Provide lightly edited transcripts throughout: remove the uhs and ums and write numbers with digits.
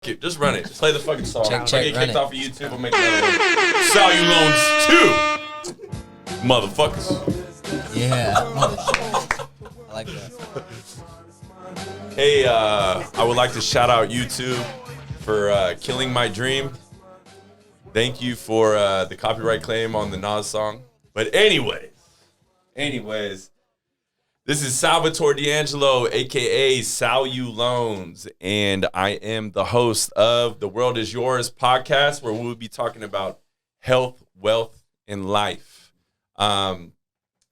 Just run it. Just play the fucking song. Check, If I get run kicked it. off of YouTube, I'll make another one. Sal You Loans 2. Motherfuckers. Yeah. I like that. Hey, I would like to shout out YouTube for killing my dream. Thank you for the copyright claim on the Nas song. But anyways, this is Salvatore D'Angelo, a.k.a. Sal You Loans, and I am the host of the World Is Yours podcast, where we will be talking about health, wealth, and life. A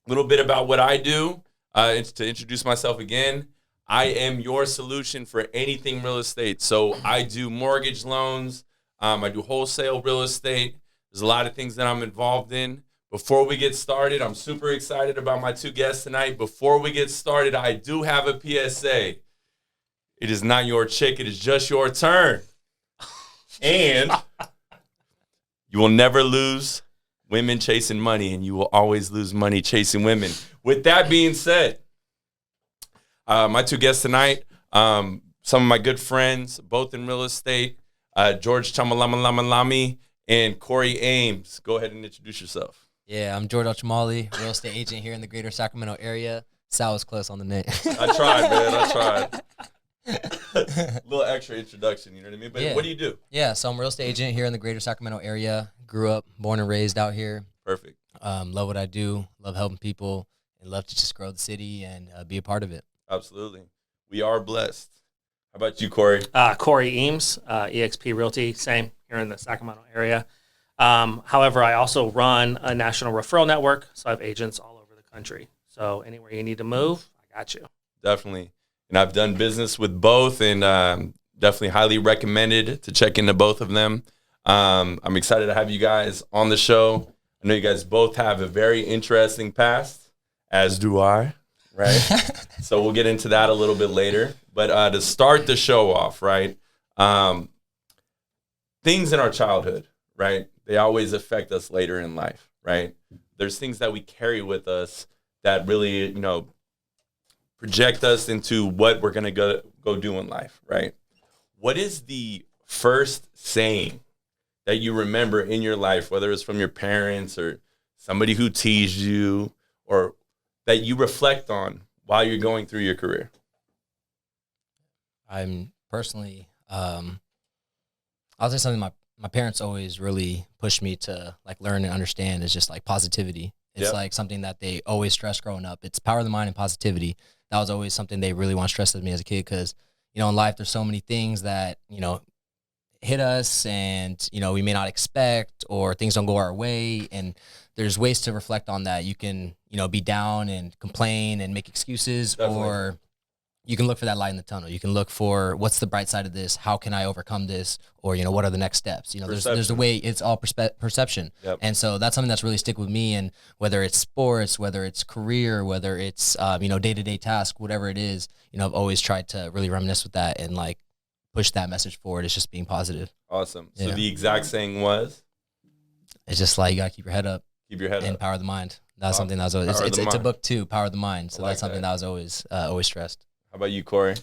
little bit about what I do. To introduce myself again, I am your solution for anything real estate. So I do mortgage loans. I do wholesale real estate. There's a lot of things that I'm involved in. Before we get started, I'm super excited about my two guests tonight. Before we get started, I do have a PSA. It is not your chick. It is just your turn. And you will never lose women chasing money, and you will always lose money chasing women. With that being said, my two guests tonight, some of my good friends, both in real estate, George El-Chamali and Corey Aemes. Go ahead and introduce yourself. Yeah, I'm George El-Chamali, real estate agent here in the greater Sacramento area. Sal was close on the name. I tried, man. A little extra introduction, you know what I mean? But What do you do? Yeah, so I'm a real estate agent here in the greater Sacramento area. Grew up, born and raised out here. Perfect. Love what I do. Love helping people. And love to just grow the city and be a part of it. Absolutely. We are blessed. How about you, Corey? Corey Aemes, eXp Realty, same here in the Sacramento area. However, I also run a national referral network, so I have agents all over the country. So anywhere you need to move, I got you. Definitely. And I've done business with both, and definitely highly recommended to check into both of them. I'm excited to have you guys on the show. I know you guys both have a very interesting past, as do I, right? So we'll get into that a little bit later. But to start the show off, right, things in our childhood, right, they always affect us later in life, right? There's things that we carry with us that really, project us into what we're going to go do in life, right? What is the first saying that you remember in your life, whether it's from your parents or somebody who teased you, or that you reflect on while you're going through your career? I'm personally, I'll say something my parents always really pushed me to like learn and understand is just like positivity. It's like something that they always stress growing up. It's power of the mind and positivity. That was always something they really want to stress with me as a kid because, in life there's so many things that, hit us and, we may not expect or things don't go our way. And there's ways to reflect on that. You can, be down and complain and make excuses. Definitely. Or you can look for that light in the tunnel. You can look for what's the bright side of this? How can I overcome this? Or, what are the next steps? There's a way, it's all perception. Yep. And so that's something that's really stick with me. And whether it's sports, whether it's career, whether it's, day-to-day task, whatever it is, I've always tried to really reminisce with that and like push that message forward. It's just being positive. Awesome. So the exact saying was? It's just like, you got to keep your head up. Keep your head up. And power of the mind. That's something that was always, it's a book too, Power of the Mind. So that's something that was always stressed. How about you, Corey?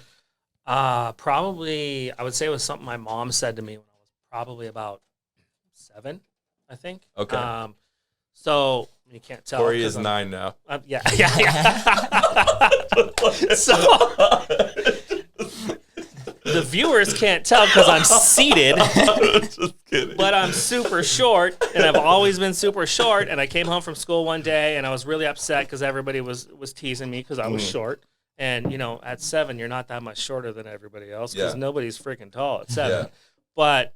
Probably, I would say it was something my mom said to me when I was probably about 7, I think. Okay. So you can't tell. Corey is 9 now. Yeah. So the viewers can't tell because I'm seated. Just kidding. But I'm super short, and I've always been super short. And I came home from school one day, and I was really upset because everybody was teasing me because I was short. And, at 7, you're not that much shorter than everybody else because nobody's freaking tall at 7. Yeah. But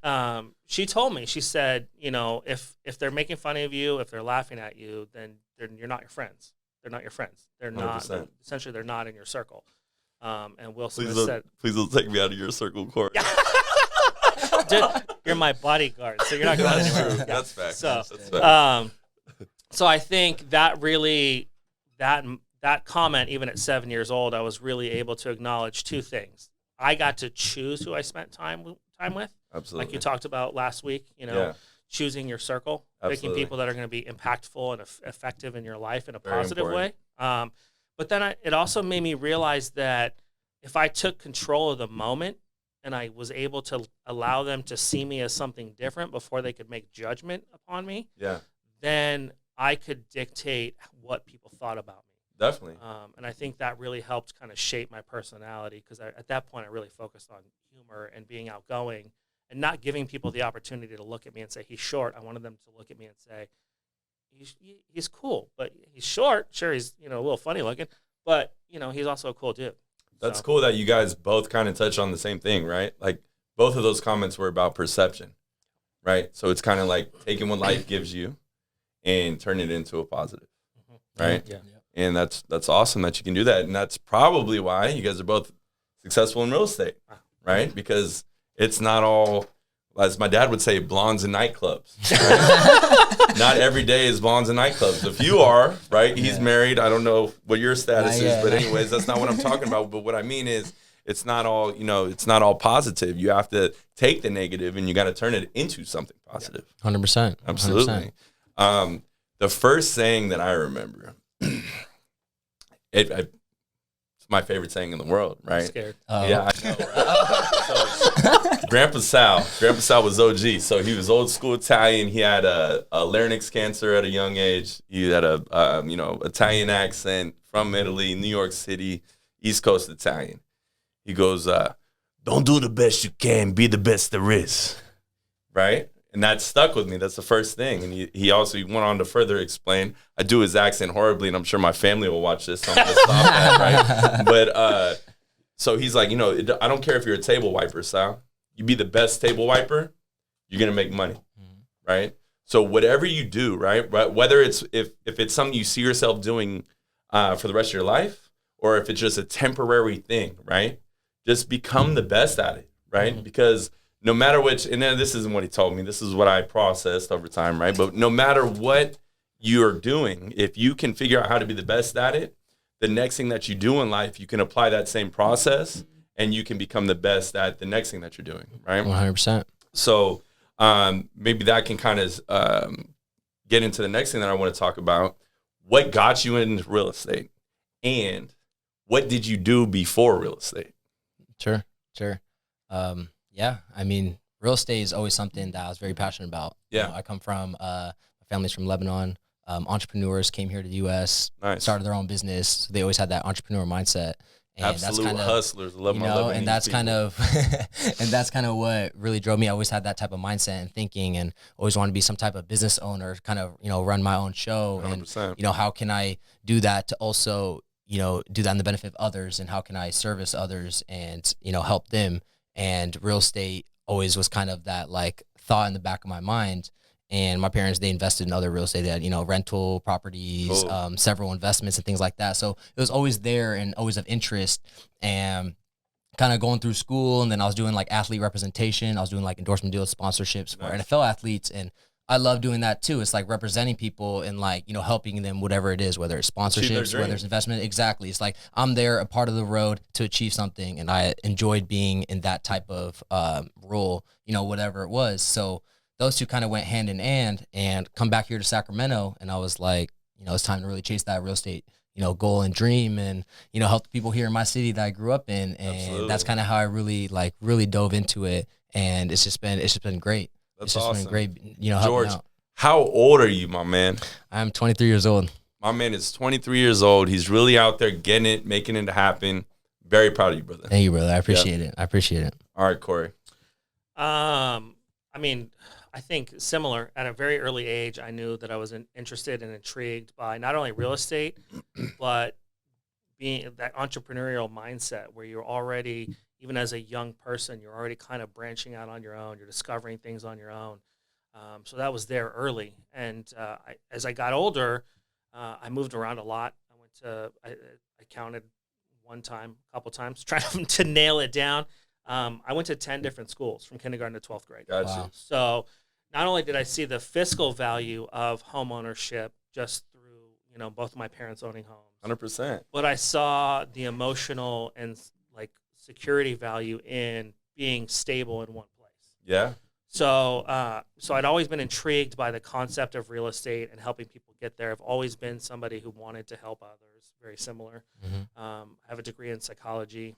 she told me, she said, if they're making fun of you, if they're laughing at you, then you're not your friends. They're not your friends. They're 100%. Not, essentially, they're not in your circle. And Will Smith said, please don't take me out of your circle, Corey. Dude, you're my bodyguard, so you're not going anywhere. Yeah. That's fact. So I think that really, that comment, even at 7 years old, I was really able to acknowledge 2 things. I got to choose who I spent time with. Absolutely. Like you talked about last week, choosing your circle, picking people that are going to be impactful and effective in your life in a positive way. But then it also made me realize that if I took control of the moment and I was able to allow them to see me as something different before they could make judgment upon me, then I could dictate what people thought about me. Definitely. And I think that really helped kind of shape my personality, because at that point I really focused on humor and being outgoing and not giving people the opportunity to look at me and say, he's short. I wanted them to look at me and say, he's cool, but he's short. Sure, he's a little funny looking, but he's also a cool dude. That's cool that you guys both kind of touch on the same thing, right? Like both of those comments were about perception, right? So it's kind of like taking what life gives you and turning it into a positive, right? Yeah. And that's awesome that you can do that. And that's probably why you guys are both successful in real estate, right? Because it's not all, as my dad would say, blondes in nightclubs. Right? Not every day is blondes in nightclubs. If you are, right, he's married. I don't know what your status is, but anyways, that's not what I'm talking about. But what I mean is it's not all, it's not all positive. You have to take the negative and you got to turn it into something positive. 100%. Absolutely. The first saying that I remember, it's my favorite saying in the world, right? I'm scared. Yeah, I know, right? So, Grandpa Sal was OG. So he was old school Italian. He had a larynx cancer at a young age. He had a Italian accent from Italy, New York City, East Coast Italian. He goes, "Don't do the best you can, be the best there is," right? And that stuck with me. That's the first thing. And he also went on to further explain, I do his accent horribly, and I'm sure my family will watch this, so I'm going to stop that, right? But so he's like, I don't care if you're a table wiper, Sal. You be the best table wiper, you're going to make money, right? So whatever you do, right, whether it's if it's something you see yourself doing for the rest of your life, or if it's just a temporary thing, right, just become the best at it, right? Because no matter which, and then this isn't what he told me, this is what I processed over time, right? But no matter what you're doing, if you can figure out how to be the best at it, the next thing that you do in life, you can apply that same process and you can become the best at the next thing that you're doing, right? 100%. So maybe that can kind of get into the next thing that I want to talk about. What got you into real estate? And what did you do before real estate? Sure. Yeah, I mean, real estate is always something that I was very passionate about. Yeah. I come from, my family's from Lebanon. Entrepreneurs came here to the U.S., started their own business. So they always had that entrepreneur mindset. And Absolute that's kind of, hustlers. Love my Lebanese and that's people. kind of what really drove me. I always had that type of mindset and thinking, and always wanted to be some type of business owner, kind of, run my own show. 100%. And, how can I do that to also, do that in the benefit of others, and how can I service others and, help them? And real estate always was kind of that like thought in the back of my mind. And my parents, they invested in other real estate. They had, rental properties, several investments and things like that. So it was always there and always of interest. And kind of going through school, and then I was doing like athlete representation. I was doing like endorsement deals, sponsorships for NFL athletes. And I love doing that too. It's like representing people and like, helping them, whatever it is, whether it's sponsorships, whether it's investment. Exactly. It's like I'm there, a part of the road to achieve something. And I enjoyed being in that type of role, whatever it was. So those two kind of went hand in hand, and come back here to Sacramento. And I was like, it's time to really chase that real estate, goal and dream, and, help the people here in my city that I grew up in. And that's kind of how I really dove into it. And it's just been great. That's it's just awesome. been great, George, how old are you, my man? I'm 23 years old. My man is 23 years old. He's really out there getting it, making it happen. Very proud of you, brother. Thank you, brother. I appreciate it. All right, Corey. I mean, I think similar. At a very early age, I knew that I was interested and intrigued by not only real estate, but being that entrepreneurial mindset where you're already, even as a young person, you're already kind of branching out on your own. You're discovering things on your own. So that was there early. And as I got older, I moved around a lot. I counted a couple times, trying to nail it down. I went to 10 different schools from kindergarten to 12th grade. Gotcha. Wow. So not only did I see the fiscal value of home ownership just through, both of my parents owning homes, 100%. but I saw the emotional and like security value in being stable in one place. Yeah. So I'd always been intrigued by the concept of real estate and helping people get there. I've always been somebody who wanted to help others, very similar. Mm-hmm. I have a degree in psychology.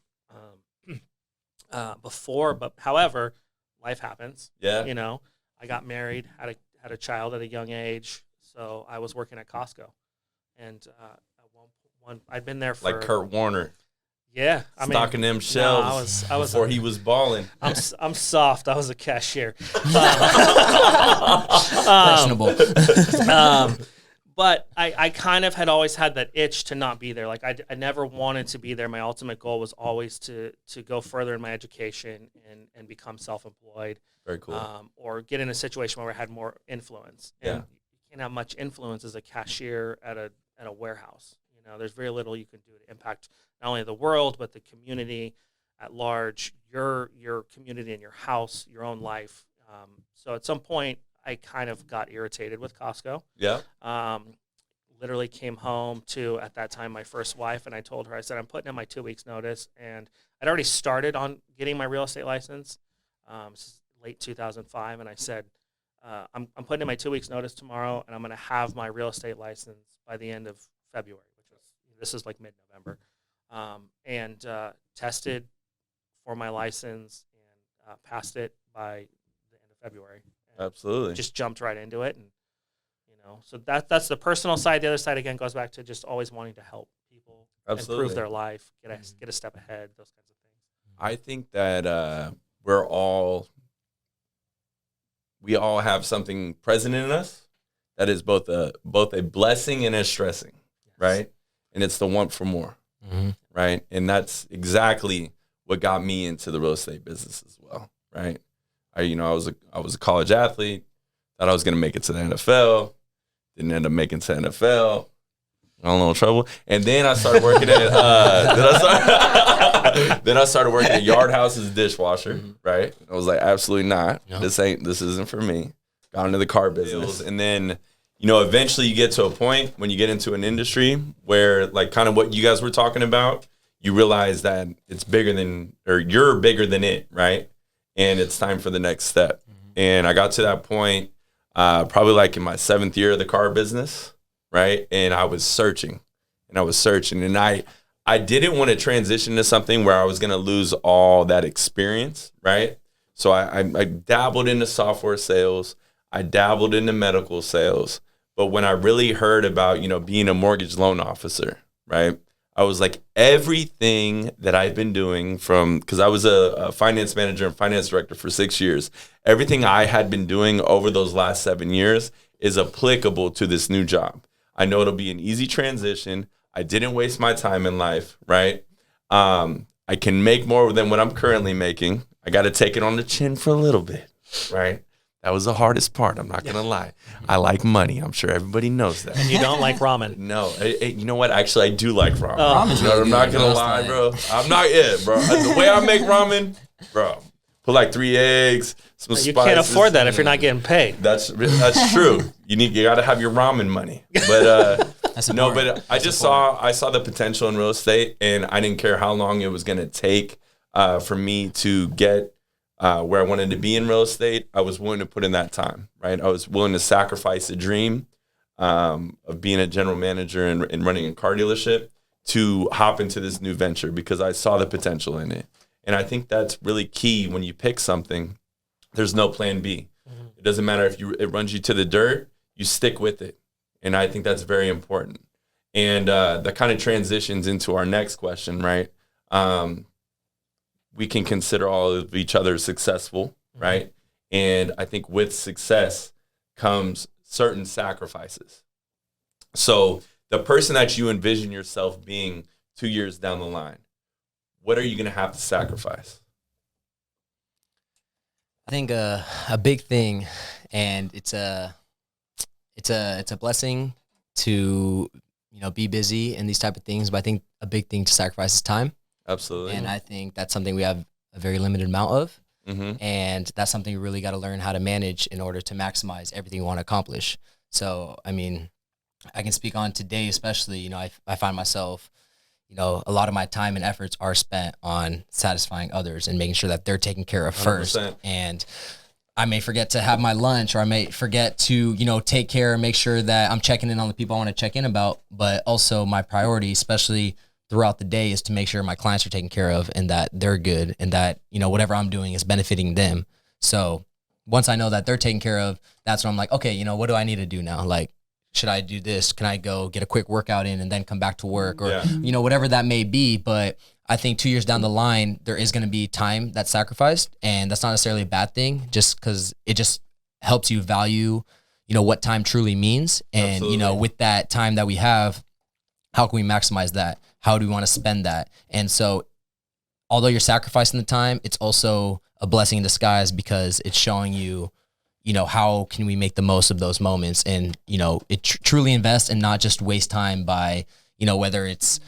before, but however, life happens. Yeah. You know, I got married, had a child at a young age, so I was working at Costco, and at one I'd been there for Like Kurt Warner. Yeah, Stocking them shelves I was before he was balling. I'm soft. I was a cashier. Questionable. But I kind of had always had that itch to not be there. Like I never wanted to be there. My ultimate goal was always to go further in my education and become self-employed. Very cool. Or get in a situation where I had more influence. And you can't have much influence as a cashier at a warehouse. You know, there's very little you can do to impact not only the world but the community at large, your community and your house, your own life. So at some point, I kind of got irritated with Costco. Yeah. Literally came home to, at that time, my first wife, and I told her, I said, I'm putting in my 2 weeks notice, and I'd already started on getting my real estate license. This is late 2005, and I said, I'm putting in my 2 weeks notice tomorrow, and I'm going to have my real estate license by the end of February, this is like mid-November, and tested for my license and passed it by the end of February. Absolutely. Just jumped right into it. And, you know, so that's the personal side. The other side, again, goes back to just always wanting to help people improve their life, get a step ahead, those kinds of things. I think that we all have something present in us that is both a blessing and a stressing, right? And it's the want for more, right? And that's exactly what got me into the real estate business as well, right? I was a college athlete, thought I was going to make it to the NFL, didn't end up making it to the NFL, got a little trouble, and then I started working at then I started working at Yard House as a dishwasher, right? I was like, absolutely not. No. This isn't for me. Got into the car business, and then eventually you get to a point when you get into an industry where, like, kind of what you guys were talking about, you realize that it's bigger than, or you're bigger than it, right? And it's time for the next step. And I got to that point probably like in my 7th year of the car business, right? And I was searching. And I didn't want to transition to something where I was going to lose all that experience, right? So I dabbled into software sales. I dabbled into medical sales. But when I really heard about, being a mortgage loan officer, right? I was like, everything that I've been doing because I was a finance manager and finance director for 6 years, everything I had been doing over those last 7 years is applicable to this new job. I know it'll be an easy transition. I didn't waste my time in life, right? I can make more than what I'm currently making. I got to take it on the chin for a little bit, right? That was the hardest part. I'm not going to lie. I like money. I'm sure everybody knows that. And you don't like ramen. No. You know what? Actually, I do like ramen. Ramen's really I'm not going to lie, bro. I'm not it, bro. The way I make ramen, bro, put like 3 eggs, some spices. You can't afford that if you're not getting paid. That's true. You got to have your ramen money. But but I saw the potential in real estate, and I didn't care how long it was going to take for me to get where I wanted to be in real estate. I was willing to put in that time, right? I was willing to sacrifice a dream of being a general manager and running a car dealership to hop into this new venture because I saw the potential in it. And I think that's really key when you pick something. There's no plan B. It doesn't matter if it runs you to the dirt, you stick with it. And I think that's very important. And that kind of transitions into our next question, right? We can consider all of each other successful, right? And I think with success comes certain sacrifices. So the person that you envision yourself being 2 years down the line, what are you going to have to sacrifice? I think a big thing, and it's a blessing to be busy and these type of things, but I think a big thing to sacrifice is time. Absolutely. And I think that's something we have a very limited amount of. And that's something you really got to learn how to manage in order to maximize everything you want to accomplish. So, I mean, I can speak on today, especially, I find myself, a lot of my time and efforts are spent on satisfying others and making sure that they're taken care of 100%. First. And I may forget to have my lunch, or I may forget to, take care and make sure that I'm checking in on the people I want to check in about. But also my priority, especially throughout the day is to make sure my clients are taken care of and that they're good and that, whatever I'm doing is benefiting them. So once I know that they're taken care of, that's when I'm like, okay, what do I need to do now? Like, should I do this? Can I go get a quick workout in and then come back to work or, whatever that may be. But I think 2 years down the line, there is going to be time that's sacrificed, and that's not necessarily a bad thing, just because it just helps you value, what time truly means. And, with that time that we have, how can we maximize that? How do we want to spend that? And so although you're sacrificing the time, it's also a blessing in disguise because it's showing you, how can we make the most of those moments and, it truly invest and not just waste time by, whether it's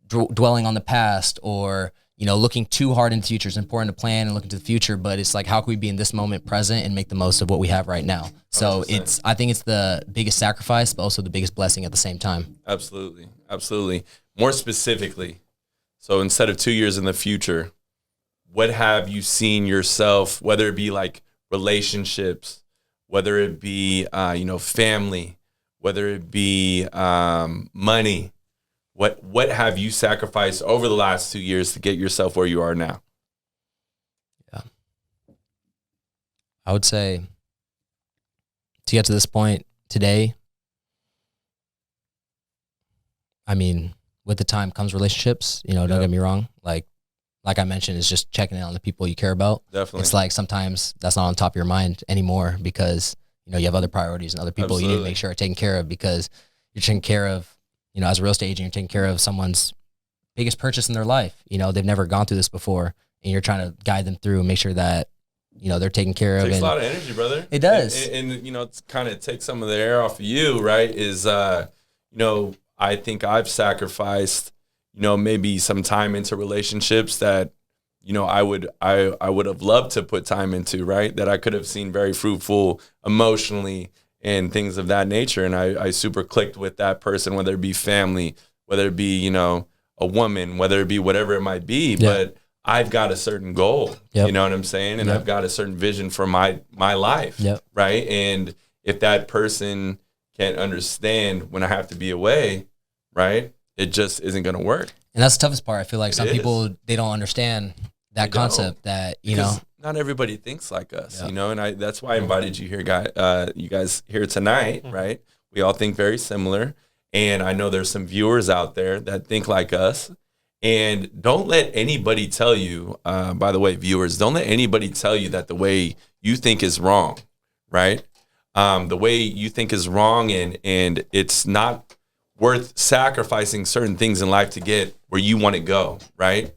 dwelling on the past or, looking too hard into the future. It's important to plan and look into the future, but it's like, how can we be in this moment present and make the most of what we have right now? So 100%. I think it's the biggest sacrifice, but also the biggest blessing at the same time. Absolutely. Absolutely. More specifically, so instead of 2 years in the future, what have you seen yourself, whether it be like relationships, whether it be, family, whether it be money, what have you sacrificed over the last 2 years to get yourself where you are now? Yeah. I would say to get to this point today, I mean, with the time comes relationships, don't get me wrong. Like I mentioned, it's just checking in on the people you care about. Definitely. It's like sometimes that's not on top of your mind anymore because, you have other priorities and other people you need to make sure are taken care of because you're taking care of, as a real estate agent, you're taking care of someone's biggest purchase in their life. They've never gone through this before and you're trying to guide them through and make sure that, they're taken care of. It takes a lot of energy, brother. It does. And it's kind of take some of the air off of you, right? Is, I think I've sacrificed, maybe some time into relationships that, I would have loved to put time into, right? That I could have seen very fruitful emotionally and things of that nature. And I super clicked with that person, whether it be family, whether it be, a woman, whether it be whatever it might be. Yeah. But I've got a certain goal, you know what I'm saying? And I've got a certain vision for my life, right? And if that person can't understand when I have to be away, right, it just isn't going to work. And that's the toughest part. I feel like some people, they don't understand that concept that, because not everybody thinks like us, and that's why I invited you here, you guys here tonight, right? We all think very similar. And I know there's some viewers out there that think like us. And don't let anybody tell you, by the way, viewers, don't let anybody tell you that the way you think is wrong, right? The way you think is wrong and it's not worth sacrificing certain things in life to get where you want to go, right?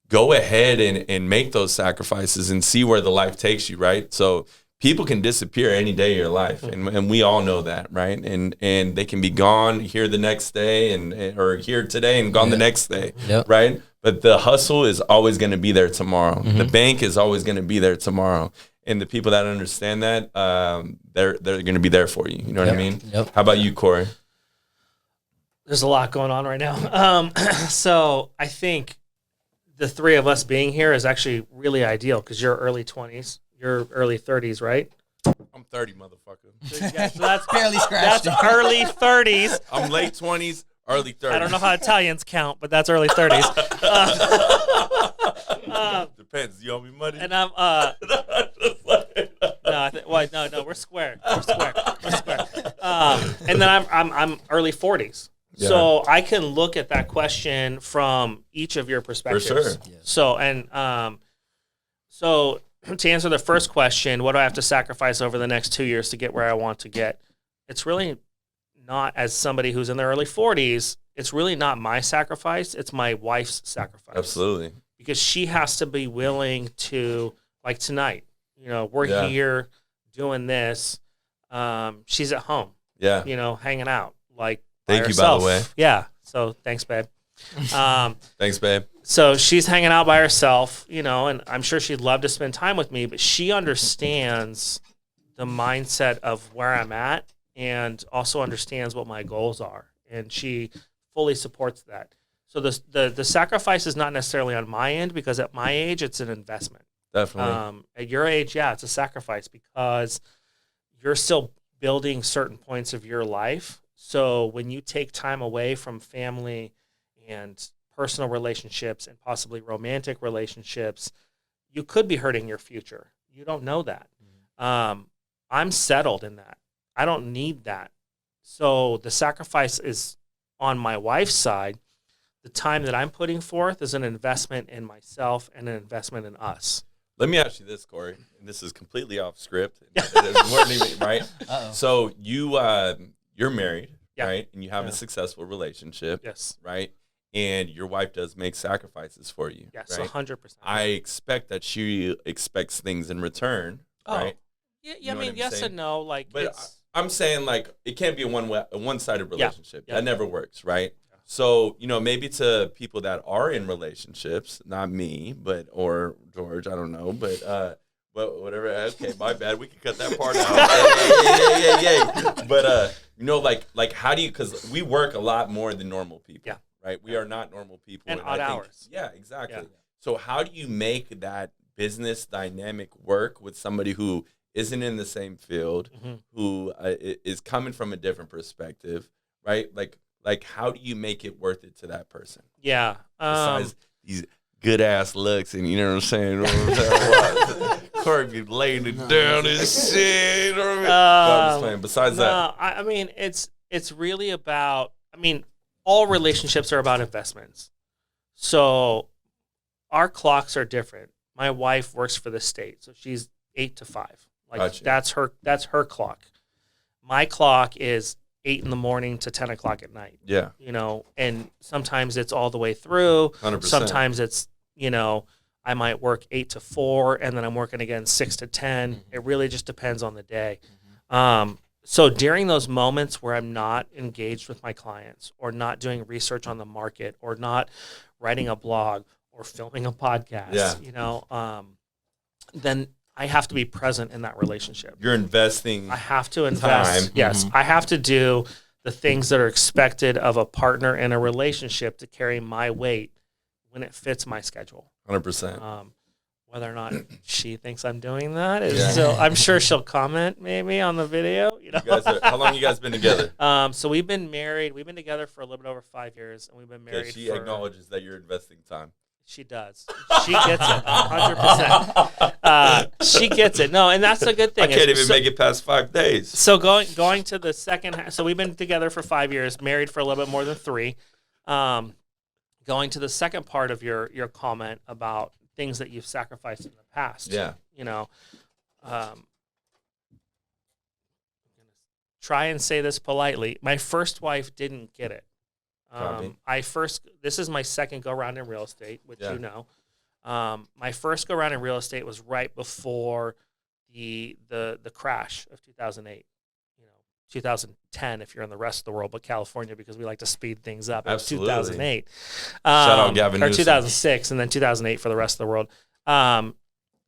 Go ahead and make those sacrifices and see where the life takes you, right? So people can disappear any day of your life, and we all know that, right? And they can be gone here the next day or here today and gone the next day, right? But the hustle is always going to be there tomorrow. Mm-hmm. The bank is always going to be there tomorrow. And the people that understand that, they're going to be there for you. You know what I mean? Yep. How about you, Corey? There's a lot going on right now. So I think the three of us being here is actually really ideal because you're early 20s. You're early 30s, right? I'm 30, motherfucker. So that's barely scratched. That's early 30s. I'm late 20s, early 30s. I don't know how Italians count, but that's early 30s. Depends. You owe me money? And I'm no, we're square. We're square. And then I'm early 40s. Yeah. So I can look at that question from each of your perspectives. For sure. Yes. So to answer the first question, what do I have to sacrifice over the next 2 years to get where I want to get? It's really not, as somebody who's in their early 40s, it's really not my sacrifice. It's my wife's sacrifice. Absolutely. Because she has to be willing to, like tonight, we're here doing this. She's at home. Yeah. Hanging out. Thank you, by the way. Yeah. So thanks, babe. Thanks, babe. So she's hanging out by herself, and I'm sure she'd love to spend time with me, but she understands the mindset of where I'm at and also understands what my goals are. And she fully supports that. So the sacrifice is not necessarily on my end because at my age, it's an investment. Definitely. At your age, it's a sacrifice because you're still building certain points of your life. So when you take time away from family and personal relationships and possibly romantic relationships, you could be hurting your future. You don't know that. I'm settled in that. I don't need that. So the sacrifice is on my wife's side. The time that I'm putting forth is an investment in myself and an investment in us. Let me ask you this, Corey, and this is completely off script. Right? Uh-oh. So you're married, Yeah. right? And you have a successful relationship, Yes. right? And your wife does make sacrifices for you, Yes, right? 100%. I expect that she expects things in return, right? Yeah, You know I mean, what I'm yes saying? and no. Like, But it's, I'm saying, like, it can't be a one-sided relationship. Yeah. That never works, right? So, maybe to people that are in relationships, not me, or George, I don't know, but whatever. Okay, my bad. We can cut that part out. Yeah. But like how do you? Because we work a lot more than normal people. Yeah. Right. We are not normal people. And I odd think- hours. Yeah, exactly. Yeah. So how do you make that business dynamic work with somebody who isn't in the same field, who is coming from a different perspective, right? Like, how do you make it worth it to that person? yeah. Besides these good ass looks, and you know what I'm saying? Corey be laying it down and shit. You know what I mean? No, I'm just playing. Besides that, I mean, it's really about. I mean, all relationships are about investments. So, our clocks are different. My wife works for the state, so she's 8 to 5. Like Gotcha. that's her clock. My clock is 8 in the morning to 10 o'clock at night. yeah, And sometimes it's all the way through. 100%. Sometimes it's, I might work 8 to 4 and then I'm working again 6 to 10. It really just depends on the day. So during those moments where I'm not engaged with my clients or not doing research on the market or not writing a blog or filming a podcast, then I have to be present in that relationship. you're investing. I have to invest. Time. Yes, I have to do the things that are expected of a partner in a relationship to carry my weight when it fits my schedule. 100%. Whether or not she thinks I'm doing that is still, I'm sure she'll comment maybe on the video. How long you guys been together? So we've been married. We've been together for a little bit over 5 years, and we've been married. She acknowledges that you're investing time. She does. She gets it 100%. She gets it. No, and that's a good thing. I can't even make it past 5 days. So going to the second. So we've been together for 5 years, married for a little bit more than 3. Going to the second part of your comment about things that you've sacrificed in the past. Yeah. Try and say this politely. My first wife didn't get it. Copy. This is my second go around in real estate, which Yeah. my first go around in real estate was right before the crash of 2008. 2010 if you're in the rest of the world, but California, because we like to speed things up. It was Absolutely. 2008. Shout out Gavin or Newsom. 2006, and then 2008 for the rest of the world.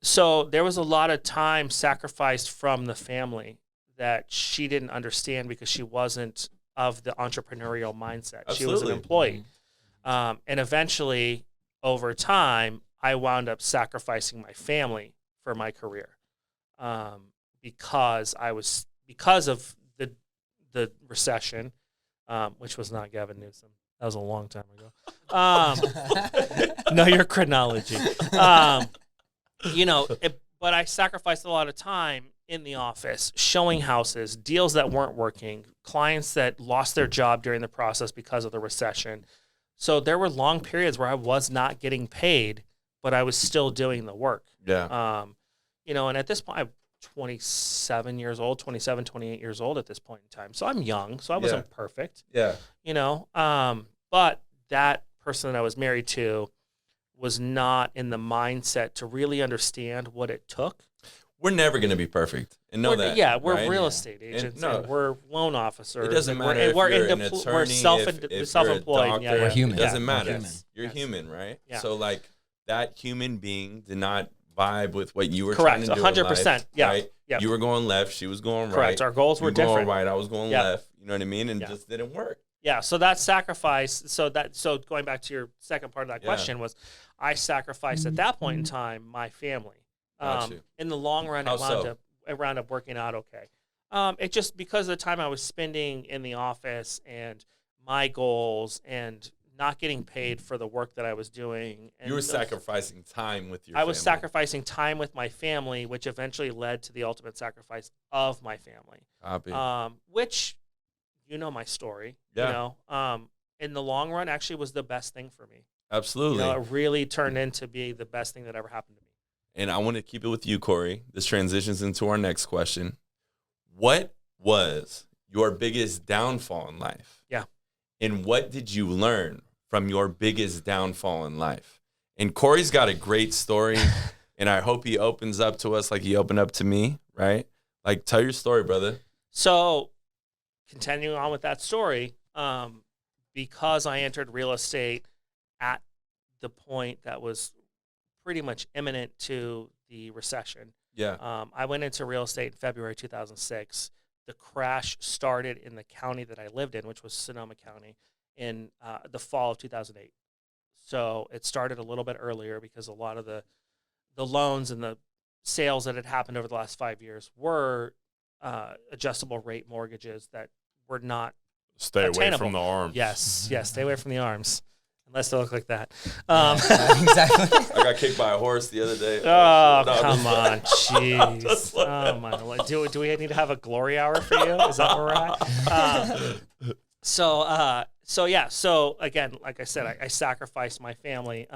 So there was a lot of time sacrificed from the family that she didn't understand because she wasn't of the entrepreneurial mindset. Absolutely. She was an employee. And eventually, over time, I wound up sacrificing my family for my career because of the recession, which was not Gavin Newsom. That was a long time ago. Know your chronology. But I sacrificed a lot of time in the office, showing houses, deals that weren't working, clients that lost their job during the process because of the recession. So there were long periods where I was not getting paid, but I was still doing the work. Yeah. And at this point, I'm 27 years old, 27, 28 years old at this point in time. So I'm young, so I wasn't perfect. Yeah. But that person that I was married to was not in the mindset to really understand what it took. We're never going to be perfect. And know that. Yeah, we're right? real estate agents. And we're loan officers. It doesn't matter if you're an attorney, we're if you're a self-employed. doctor, We're human. It doesn't Yeah. matter. We're human. You're human, right? Yeah. So, like, that human being did not vibe with what you were Correct, trying to do 100%. in life, Yeah. right? Yeah. You were going left. She was going right. Correct. Our goals were you going different. right. I was going Yeah. left. You know what I mean? And it Yeah. just didn't work. Yeah, so that sacrifice, so going back to your second part of that question was, I sacrificed at that point in time my family. Got you. In the long run, How it wound up working out okay. It just because of the time I was spending in the office and my goals and not getting paid for the work that I was doing. And You were sacrificing time with your I family. was sacrificing time with my family, which eventually led to the ultimate sacrifice of my family. Copy. Which, you know my story. Yeah. You know, in the long run, actually was the best thing for me. Absolutely. You know, it really turned into be the best thing that ever happened to me. And I want to keep it with you, Corey. This transitions into our next question. What was your biggest downfall in life? Yeah. And what did you learn from your biggest downfall in life? And Corey's got a great story, and I hope he opens up to us like he opened up to me, right? Like, tell your story, brother. So, continuing on with that story, because I entered real estate at the point that was pretty much imminent to the recession. Yeah. I went into real estate in February 2006. The crash started in the county that I lived in, which was Sonoma County, in the fall of 2008. So it started a little bit earlier because a lot of the loans and the sales that had happened over the last 5 years were adjustable rate mortgages that were not Stay away attainable. from the arms. Yes, stay away from the arms. Unless they look like that. Exactly. I got kicked by a horse the other day. Oh, No, come on. Jeez. Oh, my Lord. Do we need to have a glory hour for you? Is that where we're at? So again, like I said, I sacrificed my family.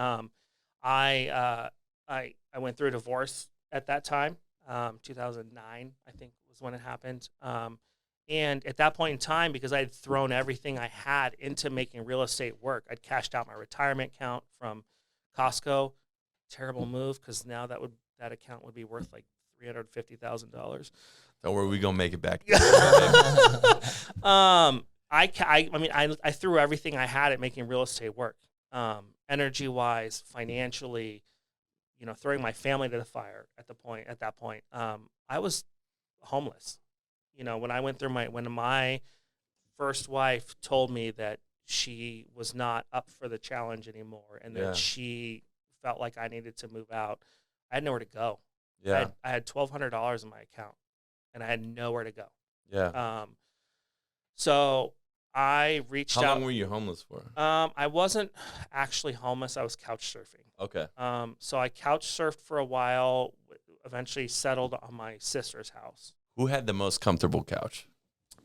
I went through a divorce at that time. 2009, I think, was when it happened. And at that point in time, because I had thrown everything I had into making real estate work, I'd cashed out my retirement account from Costco. Terrible move, because now that account would be worth like $350,000. Don't worry, we gonna make it back. I threw everything I had at making real estate work, energy wise, financially, you know, throwing my family to the fire at that point. I was homeless. You know, when I went through when my first wife told me that she was not up for the challenge anymore and that she felt like I needed to move out, I had nowhere to go. Yeah. I had $1,200 in my account and I had nowhere to go. Yeah. So I reached out. How long were you homeless for? I wasn't actually homeless. I was couch surfing. Okay. So I couch surfed for a while, eventually settled on my sister's house. Who had the most comfortable couch?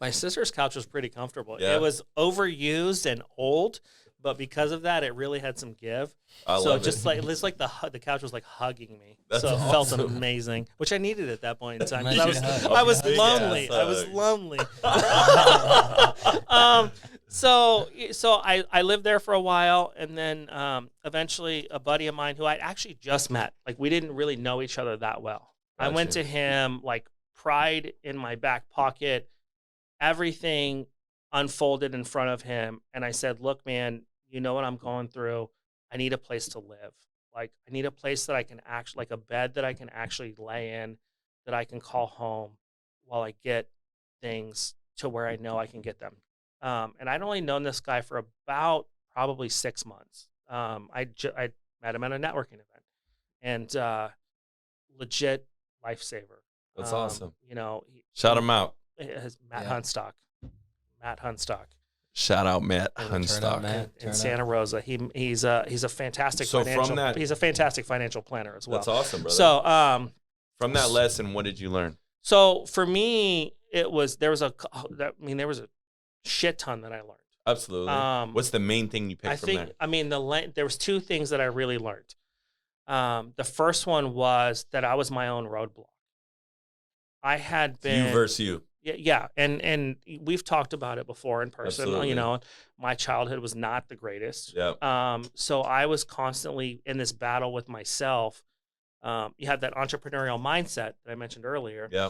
My sister's couch was pretty comfortable. Yeah. It was overused and old, but because of that, it really had some give. I so love just it. like it's like the couch was like hugging me. That's so it awesome. felt amazing, which I needed at that point in time. Nice. I was Big lonely. ass I was hug. lonely. So I lived there for a while, and then eventually a buddy of mine who I actually just met, like we didn't really know each other that well. I went Gotcha. to him like pride in my back pocket, everything unfolded in front of him, and I said, "Look, man, you know what I'm going through. I need a place to live. Like I need a place that I can actually, like a bed that I can actually lay in, that I can call home while I get things to where I know I can get them." And I'd only known this guy for about probably 6 months. I met him at a networking event, and legit lifesaver. That's awesome. You know, Shout him out. Matt Hunstock. Matt Hunstock. Shout out Matt Turn up, Hunstock. Matt. In Santa Rosa. He's a fantastic So financial. from that- he's a fantastic financial planner as well. That's awesome, brother. So from that lesson, what did you learn? so for me, there was a shit ton that I learned. Absolutely. What's the main thing you picked I from think there? there was two things that I really learned. The first one was that I was my own roadblock. I had been You versus you. Yeah, and we've talked about it before in person. Absolutely. You know, my childhood was not the greatest. Yeah. So I was constantly in this battle with myself. You have that entrepreneurial mindset that I mentioned earlier. Yeah.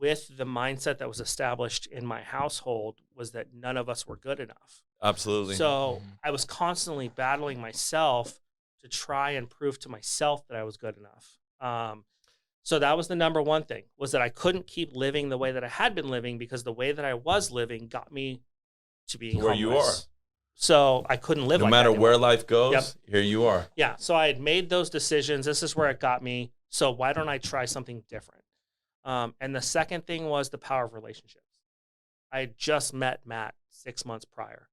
With the mindset that was established in my household was that none of us were good enough. Absolutely. So I was constantly battling myself to try and prove to myself that I was good enough. So that was the number one thing, was that I couldn't keep living the way that I had been living, because the way that I was living got me to being Where you homeless. So I couldn't live no like matter that where anymore. life goes, Yep. here you are. Yeah, so I had made those decisions. This is where it got me. So why don't I try something different? And the second thing was the power of relationships. I had just met Matt 6 months prior.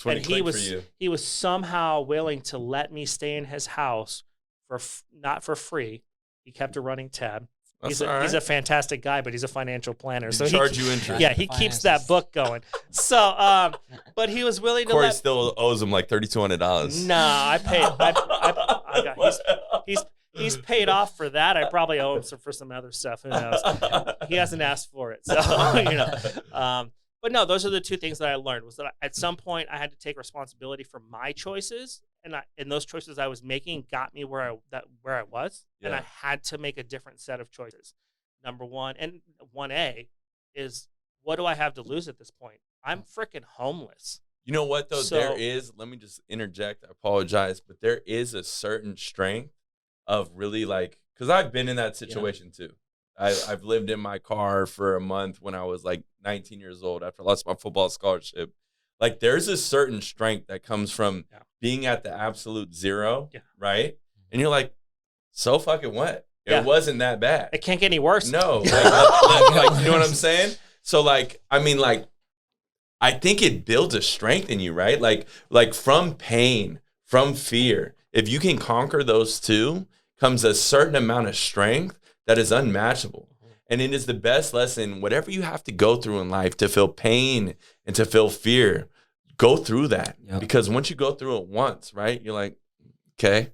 when and it clicked for you. he was somehow willing to let me stay in his house for not for free. He kept a running tab. That's He's a fantastic guy, but he's a financial planner. So charge you interest. Yeah, he keeps that book going. So, but he was willing to. Corey still owes him like $3,200. Nah, I paid. I got. He's paid off for that. I probably owe him for some other stuff. Who knows? He hasn't asked for it, so you know. But no, those are the two things that I learned was that at some point I had to take responsibility for my choices, and those choices I was making got me where I was, and I had to make a different set of choices. Number one, and 1A is, what do I have to lose at this point? I'm freaking homeless. You know what though? There is. Let me just interject. I apologize, but there is a certain strength of really because I've been in that situation too. I've lived in my car for a month when I was like 19 years old after I lost my football scholarship. Like there's a certain strength that comes from being at the absolute zero, right? And you're like, so fucking what? It wasn't that bad. It can't get any worse. No. You know what I'm saying? So I think it builds a strength in you, right? Like from pain, from fear, if you can conquer those two, comes a certain amount of strength that is unmatchable. And it is the best lesson, whatever you have to go through in life to feel pain and to feel fear, go through that. Yep. Because once you go through it once, right, you're like, okay.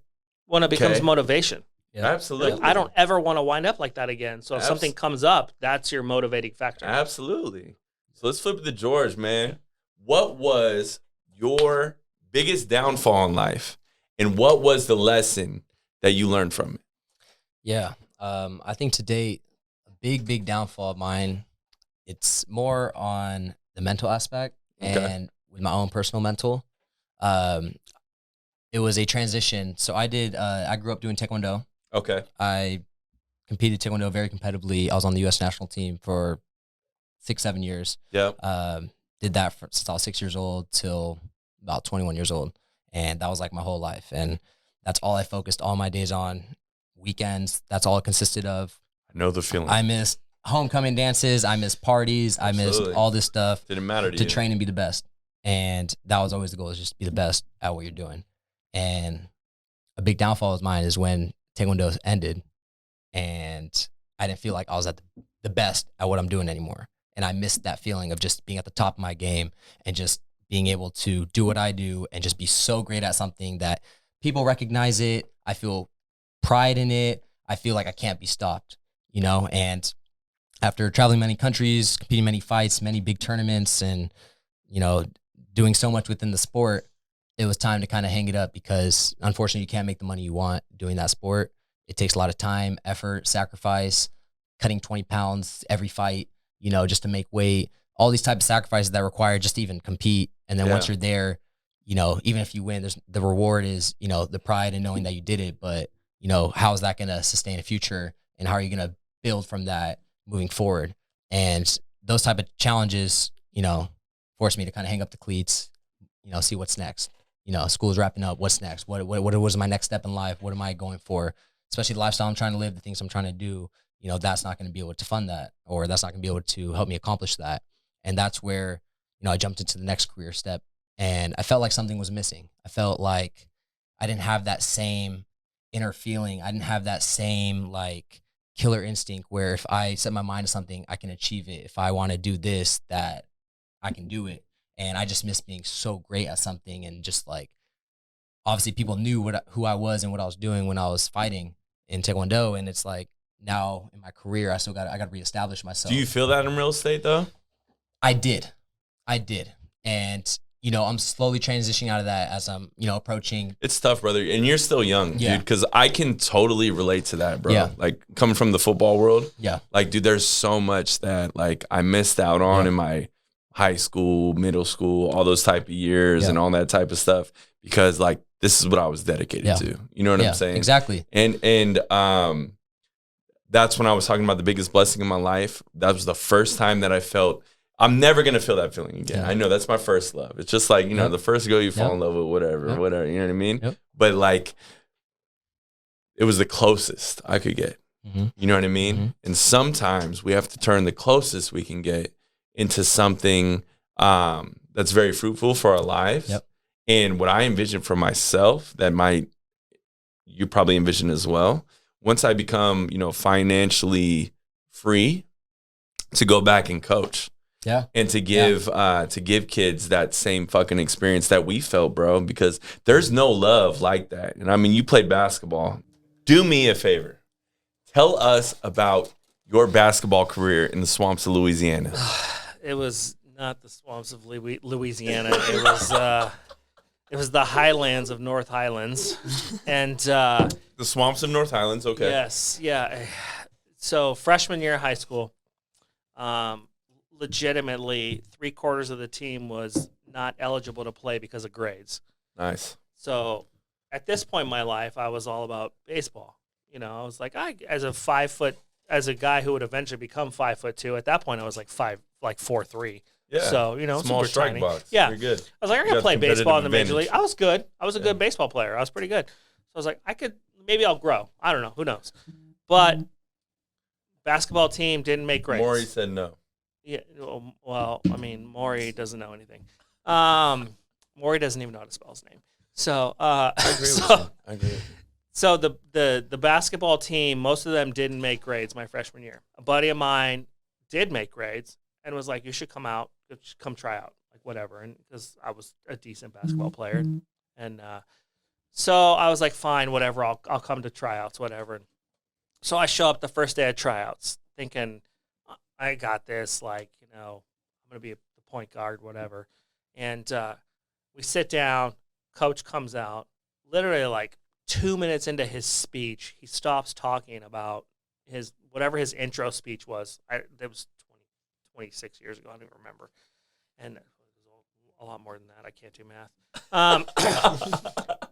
Well, it becomes motivation. Yeah. Absolutely. I don't ever want to wind up like that again. So if something comes up, that's your motivating factor. Absolutely. So let's flip it to George, man. What was your biggest downfall in life? And what was the lesson that you learned from it? Yeah. I think to date, a big downfall of mine, it's more on the mental aspect and with my own personal mental. It was a transition. So I grew up doing Taekwondo. Okay. I competed Taekwondo very competitively. I was on the U.S. national team for 6-7 years. Yeah. Did that since I was 6 years old till about 21 years old. And that was like my whole life. And that's all I focused all my days on. Weekends, that's all it consisted of. I know the feeling. I missed homecoming dances. I missed parties. Absolutely. I missed all this stuff. Didn't matter to you. Train and be the best. And that was always the goal, is just be the best at what you're doing. And a big downfall of mine is when Taekwondo ended and I didn't feel like I was at the best at what I'm doing anymore. And I missed that feeling of just being at the top of my game and just being able to do what I do and just be so great at something that people recognize it. I feel pride in it. I feel like I can't be stopped, you know? And after traveling many countries, competing many fights, many big tournaments, and, you know, doing so much within the sport, it was time to kind of hang it up because unfortunately you can't make the money you want doing that sport. It takes a lot of time, effort, sacrifice, cutting 20 pounds every fight, you know, just to make weight, all these types of sacrifices that require just to even compete. And then once you're there, you know, even if you win, the reward is, you know, the pride in knowing that you did it. But, you know, how is that going to sustain a future and how are you going to build from that moving forward? And those type of challenges, you know, forced me to kind of hang up the cleats, you know, see what's next. You know, school's wrapping up. What's next? What was my next step in life? What am I going for? Especially the lifestyle I'm trying to live, the things I'm trying to do. You know, that's not going to be able to fund that, or that's not going to be able to help me accomplish that. And that's where, you know, I jumped into the next career step, and I felt like something was missing. I felt like I didn't have that same inner feeling. I didn't have that same like killer instinct where if I set my mind to something, I can achieve it. If I want to do this, that I can do it. And I just miss being so great at something, and just like, obviously people knew who I was and what I was doing when I was fighting in Taekwondo. And it's like, now in my career, I got to reestablish myself. Do you feel that in real estate though? I did. And, you know, I'm slowly transitioning out of that as I'm, you know, approaching. It's tough, brother. And you're still young, dude, because I can totally relate to that, bro. Yeah. Like coming from the football world. Yeah. Like, dude, there's so much that like I missed out on in my high school, middle school, all those type of years and all that type of stuff, because like this is what I was dedicated to. You know what I'm saying? Exactly. And that's when I was talking about the biggest blessing in my life. That was the first time that I felt I'm never going to feel that feeling again. I know that's my first love. It's just like, you know, the first girl you fall in love with, whatever, you know what I mean? But like, it was the closest I could get. You know what I mean? And sometimes we have to turn the closest we can get into something that's very fruitful for our lives. Yep. And what I envision for myself that you probably envision as well. Once I become, financially free to go back and coach. Yeah. And to give kids that same fucking experience that we felt, bro, because there's no love like that. And I mean, you played basketball. Do me a favor. Tell us about your basketball career in the swamps of Louisiana. It was not the swamps of Louisiana. It was the highlands of North Highlands. And the swamps of North Highlands, okay. Yes, yeah. So freshman year of high school, legitimately 3/4 of the team was not eligible to play because of grades. Nice. So at this point in my life, I was all about baseball. I was like, as a guy who would eventually become 5'2", at that point I was like 4'3". Yeah. So small super strike tiny. box. Yeah. You're good. I was like, I can play baseball in the major league. I was good. I was a good baseball player. I was pretty good. So I was like, maybe I'll grow. I don't know. Who knows? But basketball team didn't make grades. Maury said no. Yeah. Well, I mean, Maury doesn't know anything. Maury doesn't even know how to spell his name. So I agree with you. I agree. So the basketball team, most of them didn't make grades my freshman year. A buddy of mine did make grades and was like, "You should come out, come try out, like whatever." And because I was a decent basketball player, and so I was like, "Fine, whatever. I'll come to tryouts, whatever." And so I show up the first day of tryouts, thinking I got this. Like, I'm gonna be the point guard, whatever. And we sit down. Coach comes out. Literally, like 2 minutes into his speech, he stops talking about whatever his intro speech was. That was 26 years ago. I don't even remember. And it was a lot more than that. I can't do math.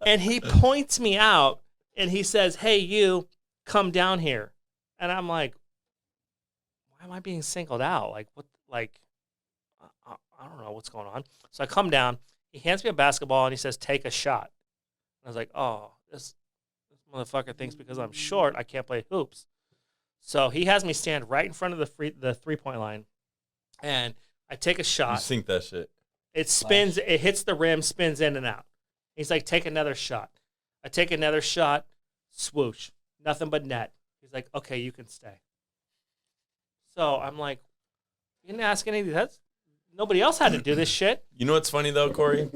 And he points me out, and he says, "Hey, you, come down here." And I'm like, why am I being singled out? Like, what? Like, I don't know what's going on. So I come down. He hands me a basketball, and he says, "Take a shot." And I was like, oh, this motherfucker thinks because I'm short, I can't play hoops. So he has me stand right in front of the three-point line, and I take a shot. You sink that shit. It spins. It hits the rim, spins in and out. He's like, "Take another shot." I take another shot, swoosh, nothing but net. He's like, "Okay, you can stay." So I'm like, you didn't ask any of that. Nobody else had to do this shit. You know what's funny though, Corey?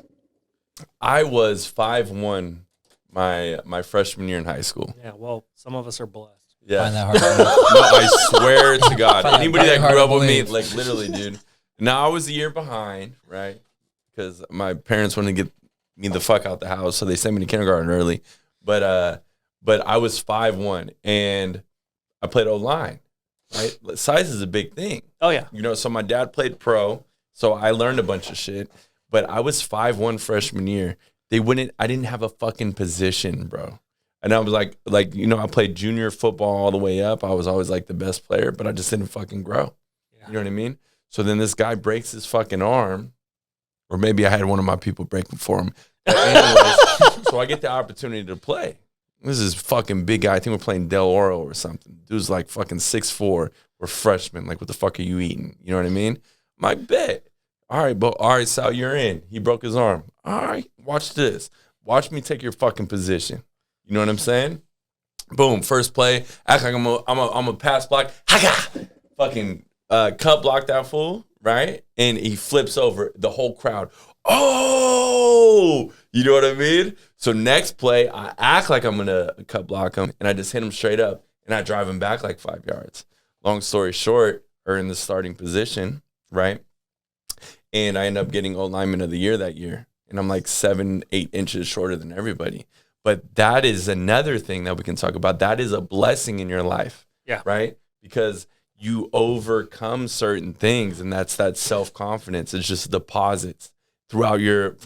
I was 5'1" my freshman year in high school. Yeah, well, some of us are blessed. Yeah. Find that hard to No, I swear to God. Find that Anybody very that grew hard up to with me, believe. like literally, dude. Now I was a year behind, right? Because my parents wanted to get me the fuck out the house, so they sent me to kindergarten early. But I was 5'1", and I played O-line. Right? Size is a big thing. Oh yeah. So my dad played pro, so I learned a bunch of shit. But I was 5'1" freshman year. I didn't have a fucking position, bro. And I was like, I played junior football all the way up. I was always like the best player, but I just didn't fucking grow. Yeah. You know what I mean? So then this guy breaks his fucking arm, or maybe I had one of my people break before him. But anyways, so I get the opportunity to play. This is fucking big guy. I think we're playing Del Oro or something. Dude's like fucking 6'4". We're freshmen. Like, what the fuck are you eating? You know what I mean? I'm like, bet. All right, Sal, you're in. He broke his arm. All right, watch this. Watch me take your fucking position. You know what I'm saying? Boom, first play. Act like I'm a pass block. Haka! Fucking cut block that fool, right? And he flips over the whole crowd. Oh! You know what I mean? So next play, I act like I'm going to cut block him, and I just hit him straight up, and I drive him back like 5 yards. Long story short, or in the starting position, right? And I end up getting O-Lineman of the Year that year. And I'm like 7-8 inches shorter than everybody. But that is another thing that we can talk about. That is a blessing in your life. Yeah. Right? Because you overcome certain things, and that's that self-confidence. It's just deposits throughout your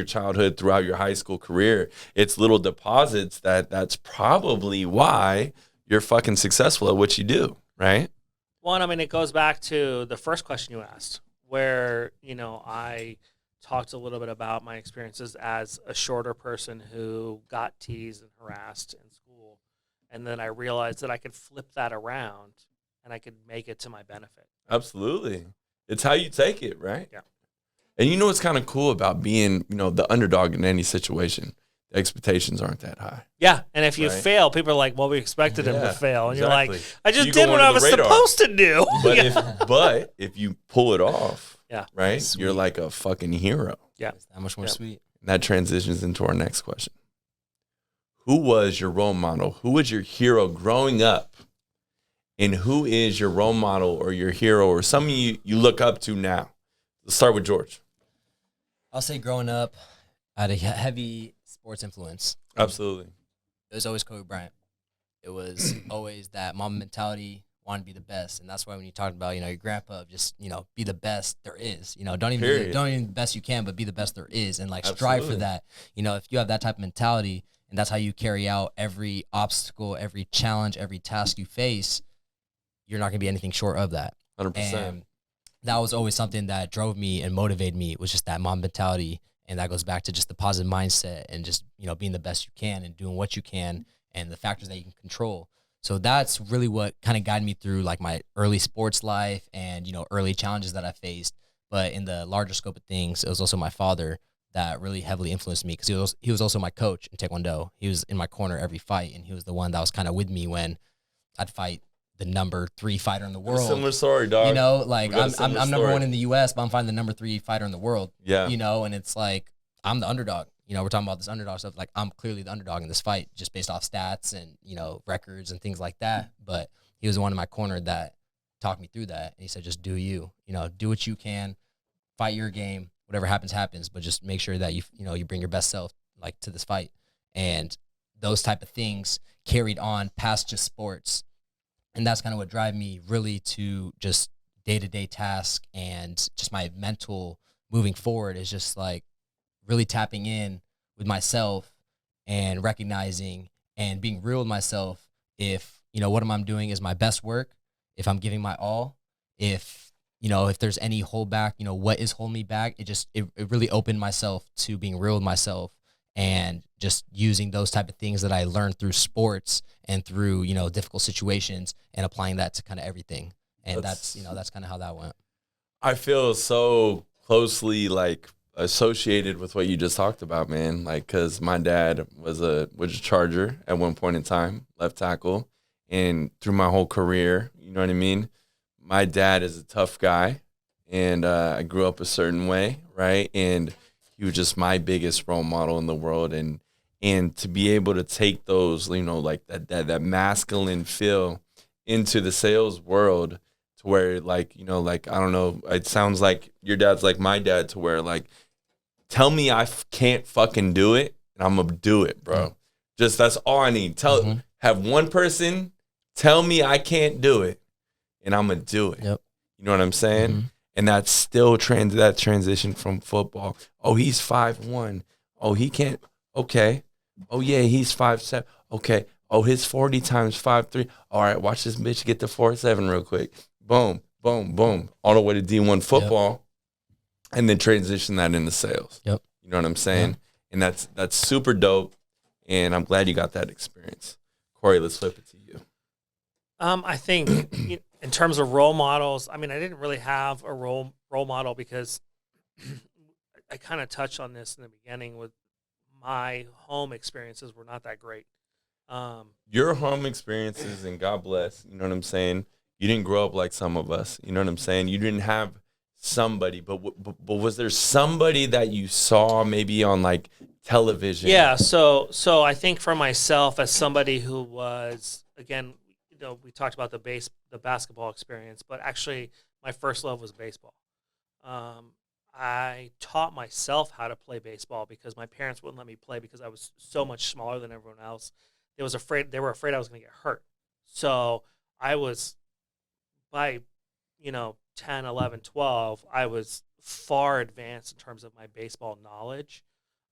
childhood, throughout your high school career. It's little deposits that's probably why you're fucking successful at what you do, right? One, I mean, it goes back to the first question you asked, where, I talked a little bit about my experiences as a shorter person who got teased and harassed in school. And then I realized that I could flip that around and I could make it to my benefit. Absolutely. It's how you take it, right? Yeah. And you know what's kind of cool about being, the underdog in any situation? The expectations aren't that high. Yeah, and if you fail, people are like, well, we expected him to fail. And exactly. you're like, I just did what I was supposed to do. But if you pull it off, right, Sweet. you're like a fucking hero. Yeah. It's that much more sweet. And that transitions into our next question. Who was your role model? Who was your hero growing up? And who is your role model or your hero or someone you look up to now? Let's start with George. I'll say growing up, I had a heavy sports influence. Absolutely. It was always Kobe Bryant. It was always that mom mentality, want to be the best. And that's why when you talked about, your grandpa, just, be the best there is. Don't even be the best you can, but be the best there is. And like strive for that. If you have that type of mentality and that's how you carry out every obstacle, every challenge, every task you face, you're not going to be anything short of that. 100%. And that was always something that drove me and motivated me. It was just that mom mentality. And that goes back to just the positive mindset and just, being the best you can and doing what you can and the factors that you can control. So that's really what kind of guided me through like my early sports life and, early challenges that I faced. But in the larger scope of things, it was also my father that really heavily influenced me because he was also my coach in Taekwondo. He was in my corner every fight, and he was the one that was kind of with me when I'd fight the number 3 fighter in the world. Similar story, dog. I'm number 1 in the U.S., but I'm fighting the number 3 fighter in the world. Yeah. And it's like I'm the underdog. We're talking about this underdog stuff. Like I'm clearly the underdog in this fight, just based off stats and records and things like that. But he was the one in my corner that talked me through that. And he said, just do you. Do what you can, fight your game. Whatever happens, happens. But just make sure that you bring your best self like to this fight. And those type of things carried on past just sports. And that's kind of what drive me really to just day-to-day task and just my mental moving forward is just like really tapping in with myself and recognizing and being real with myself if, what I'm doing is my best work, if I'm giving my all, if there's any holdback, what is holding me back. It really opened myself to being real with myself and just using those type of things that I learned through sports and through, difficult situations and applying that to kind of everything. And that's kind of how that went. I feel so closely like associated with what you just talked about, man. Like, cause my dad was a Charger at one point in time, left tackle. And through my whole career, you know what I mean? My dad is a tough guy and I grew up a certain way, right? And he was just my biggest role model in the world. And to be able to take those, like that masculine feel into the sales world to where like, I don't know, it sounds like your dad's like my dad to where like, tell me I can't fucking do it and I'm going to do it, bro. Mm-hmm. Just that's all I need. Have one person tell me I can't do it and I'm going to do it. Yep. You know what I'm saying? Mm-hmm. And that's still that transition from football. Oh, he's 5'1". Oh, he can't. Okay. Oh, yeah, he's 5'7". Okay. Oh, his 40 times 5'3". All right, watch this bitch get to 4'7" real quick. Boom, boom, boom. All the way to D1 football. Yep. And then transition that into sales. Yep. You know what I'm saying? Yep. And that's super dope. And I'm glad you got that experience. Corey, let's flip it to you. I think in terms of role models, I didn't really have a role model because I kind of touched on this in the beginning with my home experiences were not that great. Your home experiences, and God bless, you know what I'm saying? You didn't grow up like some of us. You know what I'm saying? You didn't have somebody, but was there somebody that you saw maybe on like television? Yeah, so I think for myself as somebody who was, again, we talked about the basketball experience, but actually my first love was baseball. I taught myself how to play baseball because my parents wouldn't let me play because I was so much smaller than everyone else. They were afraid I was going to get hurt. So I was by 10, 11, 12, I was far advanced in terms of my baseball knowledge.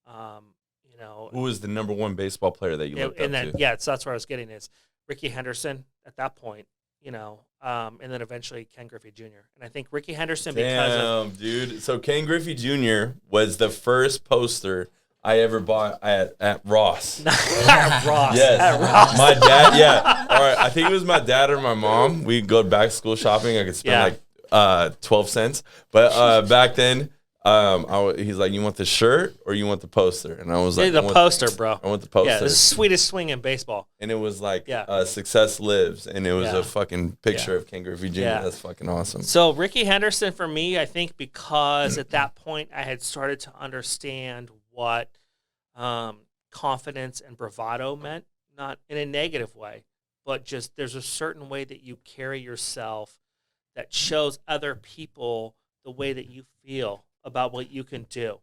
Who was the number one baseball player that you looked up to? Yeah, so that's where I was getting is Ricky Henderson at that point, and then eventually Ken Griffey Jr. And I think Ricky Henderson dude. So Ken Griffey Jr. was the first poster I ever bought at Ross. At Ross. Yes. At Ross. My dad, yeah. All right, I think it was my dad or my mom. We'd go back to school shopping. I could spend 12 cents. But back then, He's like, you want the shirt or you want the poster? And I was like, the poster, bro. I want the poster. Yeah, the sweetest swing in baseball. And it was like, success lives. And it was a fucking picture of Ken Griffey Jr. That's fucking awesome. So Ricky Henderson for me, I think because at that point I had started to understand what confidence and bravado meant, not in a negative way, but just there's a certain way that you carry yourself that shows other people the way that you feel about what you can do.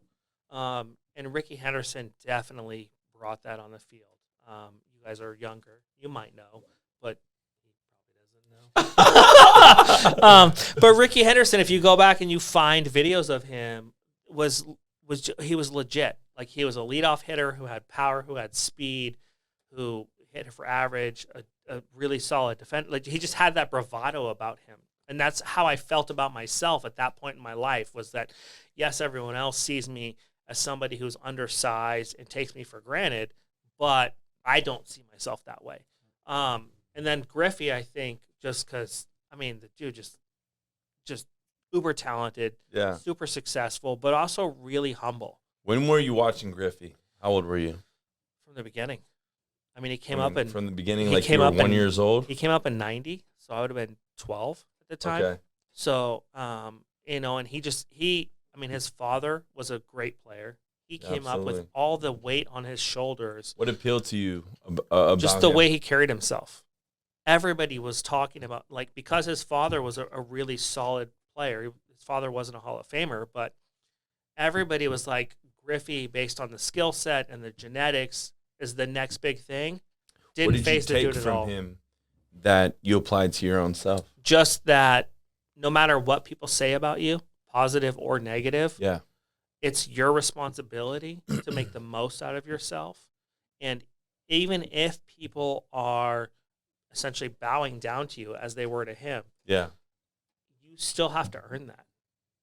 And Ricky Henderson definitely brought that on the field. You guys are younger. You might know, but he probably doesn't know. But Ricky Henderson, if you go back and you find videos of him, he was legit. Like, he was a leadoff hitter who had power, who had speed, who hit for average, a really solid defender. Like, he just had that bravado about him. And that's how I felt about myself at that point in my life, was that, yes, everyone else sees me as somebody who's undersized and takes me for granted, but I don't see myself that way. And then Griffey, I think, just because, I mean, the dude just uber talented, super successful, but also really humble. When were you watching Griffey? How old were you? From the beginning. I mean, he came up in... From the beginning, like you were 1 year old? He came up in 90, so I would have been 12 at the time. Okay. So, and his father was a great player. He came up with all the weight on his shoulders. What appealed to you about just the him? way he carried himself. Everybody was talking about, like, because his father was a really solid player. His father wasn't a Hall of Famer, but everybody was like, Griffey, based on the skill set and the genetics, is the next big thing. Didn't face the dude at all. What did you take from him that you applied to your own self? Just that no matter what people say about you, positive or negative, it's your responsibility to make the most out of yourself. And even if people are essentially bowing down to you as they were to him, you still have to earn that.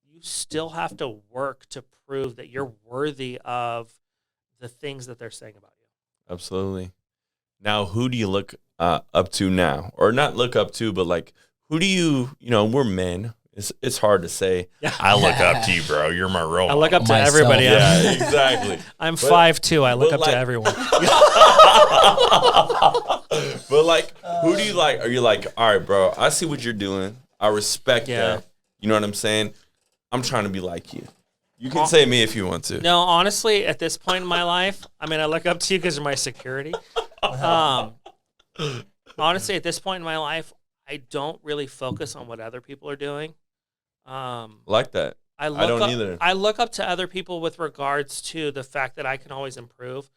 You still have to work to prove that you're worthy of the things that they're saying about you. Absolutely. Now, who do you look up to now? Or not look up to, but like, who do we're men. It's hard to say, I look up to you, bro. You're my role model. I look up to everybody. Yeah, exactly. I'm 5'2". I look up to everyone. But like, who do you like? Are you like, all right, bro, I see what you're doing. I respect that. You know what I'm saying? I'm trying to be like you. You can say me if you want to. No, honestly, at this point in my life, I mean, I look up to you because you're my security. Honestly, at this point in my life, I don't really focus on what other people are doing. Like that. I don't either. I look up to other people with regards to the fact that I can always improve,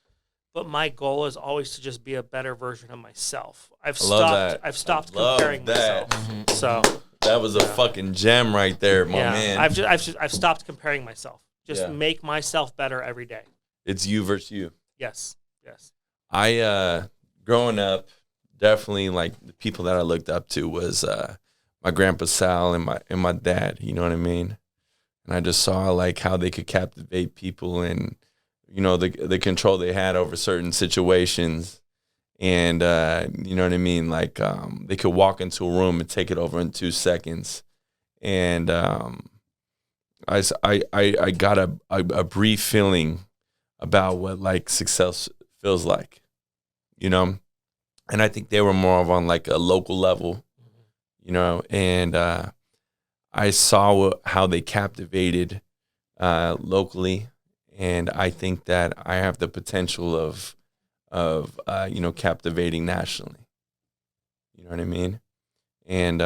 but my goal is always to just be a better version of myself. I've stopped comparing myself. Mm-hmm. So that was a fucking gem right there, my man. I've stopped comparing myself. Just make myself better every day. It's you versus you. Yes. I growing up, definitely like the people that I looked up to was my grandpa Sal and my dad. You know what I mean? And I just saw like how they could captivate people and the control they had over certain situations. And you know what I mean? Like they could walk into a room and take it over in 2 seconds. And I got a brief feeling about what like success feels like, and I think they were more of on like a local level, and I saw how they captivated locally, and I think that I have the potential of captivating nationally. You know what I mean? And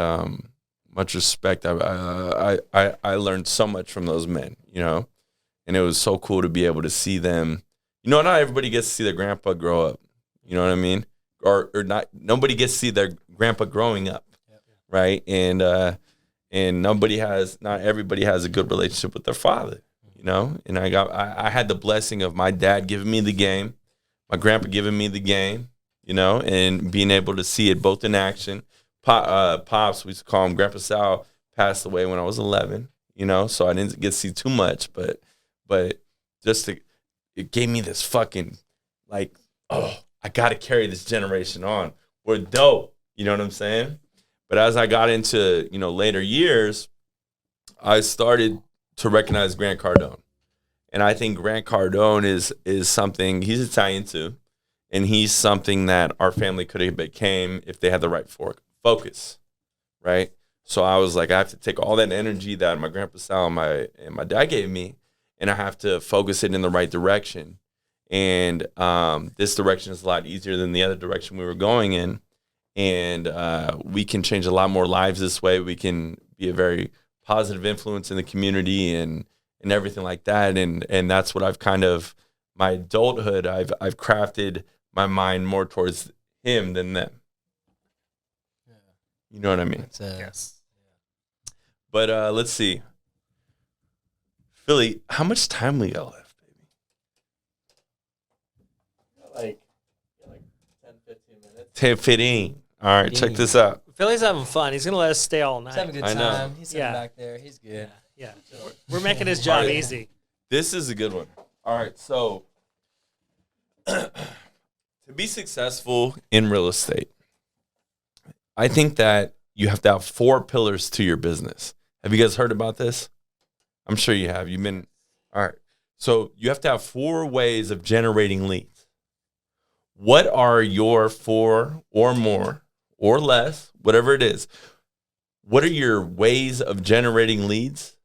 much respect. I learned so much from those men, and it was so cool to be able to see them. Not everybody gets to see their grandpa grow up. You know what I mean? Or not. Nobody gets to see their grandpa growing up, right? And not everybody has a good relationship with their father. And I had the blessing of my dad giving me the game, my grandpa giving me the game, and being able to see it both in action. Pops, we used to call him Grandpa Sal, passed away when I was 11. So I didn't get to see too much, but just it gave me this fucking like, oh, I got to carry this generation on. We're dope. You know what I'm saying? But as I got into, later years, I started to recognize Grant Cardone. And I think Grant Cardone is something, he's Italian too, and he's something that our family could have became if they had the right focus, right? So I was like, I have to take all that energy that my grandpa Sal and my dad gave me, and I have to focus it in the right direction. And this direction is a lot easier than the other direction we were going in. And we can change a lot more lives this way. We can be a very positive influence in the community and everything like that. And that's what I've kind of, my adulthood, I've crafted my mind more towards him than them. Yeah. You know what I mean? Yes. But let's see. Philly, how much time we got left, baby? Like 10, 15 minutes. 10, 15. All right, check this out. Philly's having fun. He's going to let us stay all night. He's having a good I know. time. He's sitting back there. He's good. Yeah. We're making his job Alright. easy. This is a good one. All right, so to be successful in real estate, I think that you have to have 4 pillars to your business. Have you guys heard about this? I'm sure you have. You've been, all right. So you have to have 4 ways of generating leads. What are your 4 or more or less, whatever it is? What are your ways of generating leads?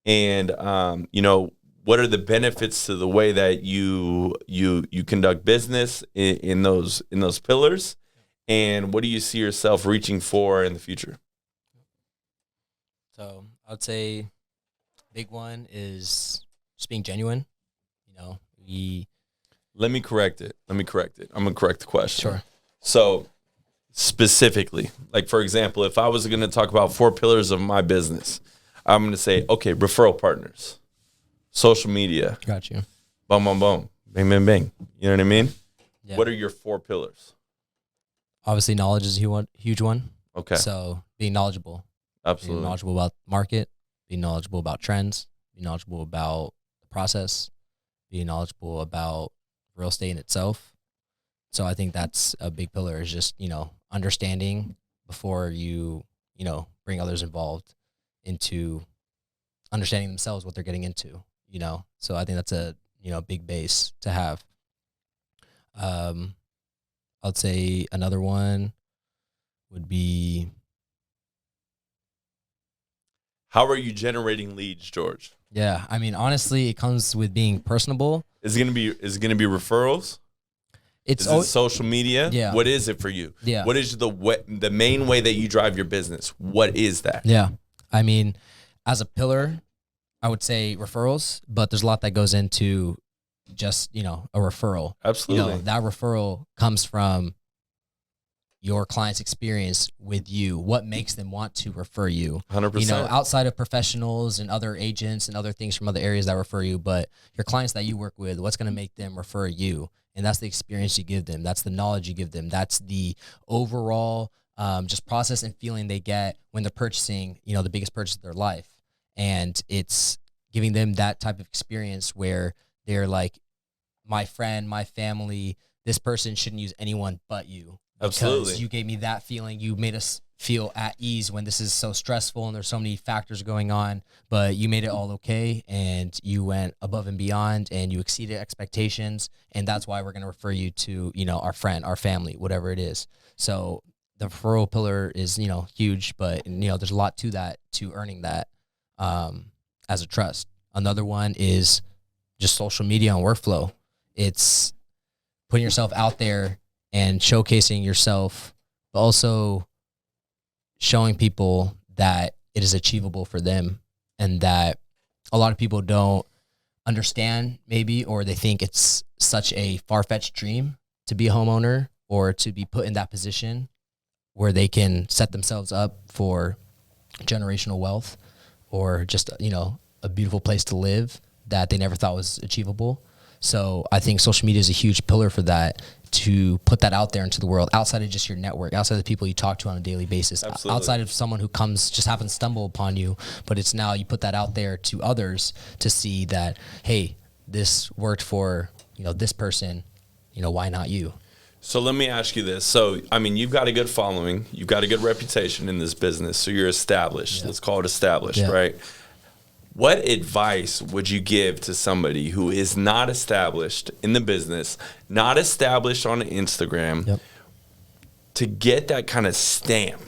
And, what are the benefits to the way that you conduct business in those pillars? And what do you see yourself reaching for in the future? So I would say big one is just being genuine. Let me correct it. I'm going to correct the question. Sure. So specifically, like for example, if I was going to talk about 4 pillars of my business, I'm going to say, okay, referral partners, social media, Got you. boom, boom, boom, bang, bang, bang. You know what I mean? Yeah. What are your 4 pillars? Obviously, knowledge is a huge one. Okay. So being knowledgeable. Absolutely. Being knowledgeable about the market, being knowledgeable about trends, being knowledgeable about the process, being knowledgeable about real estate in itself. So I think that's a big pillar, is just, understanding before you bring others involved into understanding themselves, what they're getting into, So I think that's a, big base to have. I'd say another one would be, How are you generating leads, George? yeah, I mean, honestly, it comes with being personable. Is it gonna be referrals? It's Is it social media? Yeah. What is it for you? Yeah. What is the main way that you drive your business? What is that? Yeah. I mean, as a pillar, I would say referrals, but there's a lot that goes into just, a referral. Absolutely. That referral comes from your client's experience with you. What makes them want to refer you? 100%. Outside of professionals and other agents and other things from other areas that refer you, but your clients that you work with, what's going to make them refer you? And that's the experience you give them. That's the knowledge you give them. That's the overall just process and feeling they get when they're purchasing, the biggest purchase of their life. And it's giving them that type of experience where they're like, my friend, my family, this person shouldn't use anyone but you. Absolutely. Because you gave me that feeling. You made us feel at ease when this is so stressful and there's so many factors going on, but you made it all okay, and you went above and beyond, and you exceeded expectations, and that's why we're going to refer you to, our friend, our family, whatever it is. So the referral pillar is, huge, but, there's a lot to that, to earning that as a trust. Another one is just social media and workflow. It's putting yourself out there and showcasing yourself, but also showing people that it is achievable for them, and that a lot of people don't understand maybe, or they think it's such a far-fetched dream to be a homeowner or to be put in that position where they can set themselves up for generational wealth or just, a beautiful place to live that they never thought was achievable. So I think social media is a huge pillar for that, to put that out there into the world, outside of just your network, outside of the people you talk to on a daily basis, Absolutely. outside of someone who just happens to stumble upon you. But it's now you put that out there to others to see that, hey, this worked for, this person, why not you? So let me ask you this. So, I mean, you've got a good following. You've got a good reputation in this business. So you're established. Yeah. Let's call it established, Yeah. right? what advice would you give to somebody who is not established in the business, not established on Instagram, to get that kind of stamp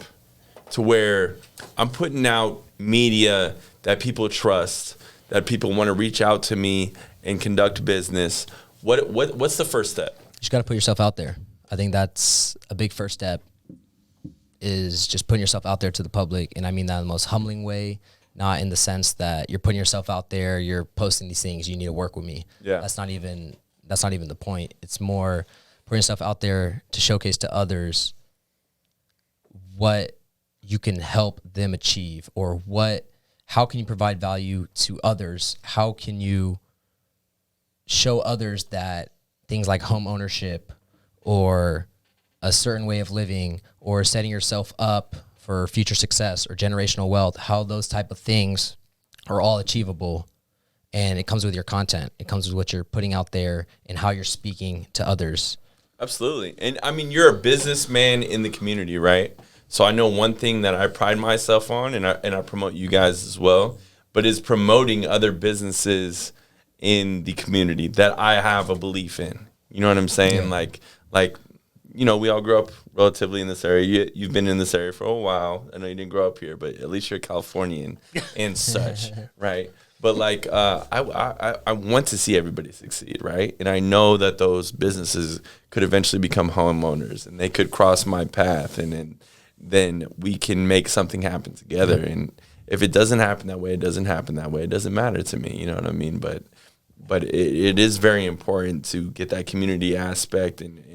to where I'm putting out media that people trust, that people want to reach out to me and conduct business? What's the first step? You just got to put yourself out there. I think that's a big first step, is just putting yourself out there to the public. And I mean that in the most humbling way, not in the sense that you're putting yourself out there, you're posting these things, you need to work with me. Yeah. That's not even the point. It's more putting yourself out there to showcase to others what you can help them achieve, or how can you provide value to others? How can you show others that things like home ownership or a certain way of living or setting yourself up for future success or generational wealth, how those type of things are all achievable. And it comes with your content. It comes with what you're putting out there and how you're speaking to others. Absolutely. And I mean, you're a businessman in the community, right? So I know one thing that I pride myself on, and I promote you guys as well, but is promoting other businesses in the community that I have a belief in. You know what I'm saying? Yeah. Like, you know, we all grew up relatively in this area. You've been in this area for a while. I know you didn't grow up here, but at least you're Californian and such, right? But like, I want to see everybody succeed, right? And I know that those businesses could eventually become homeowners, and they could cross my path, and then we can make something happen together. And if it doesn't happen that way, it doesn't happen that way. It doesn't matter to me, you know what I mean? But it is very important to get that community aspect and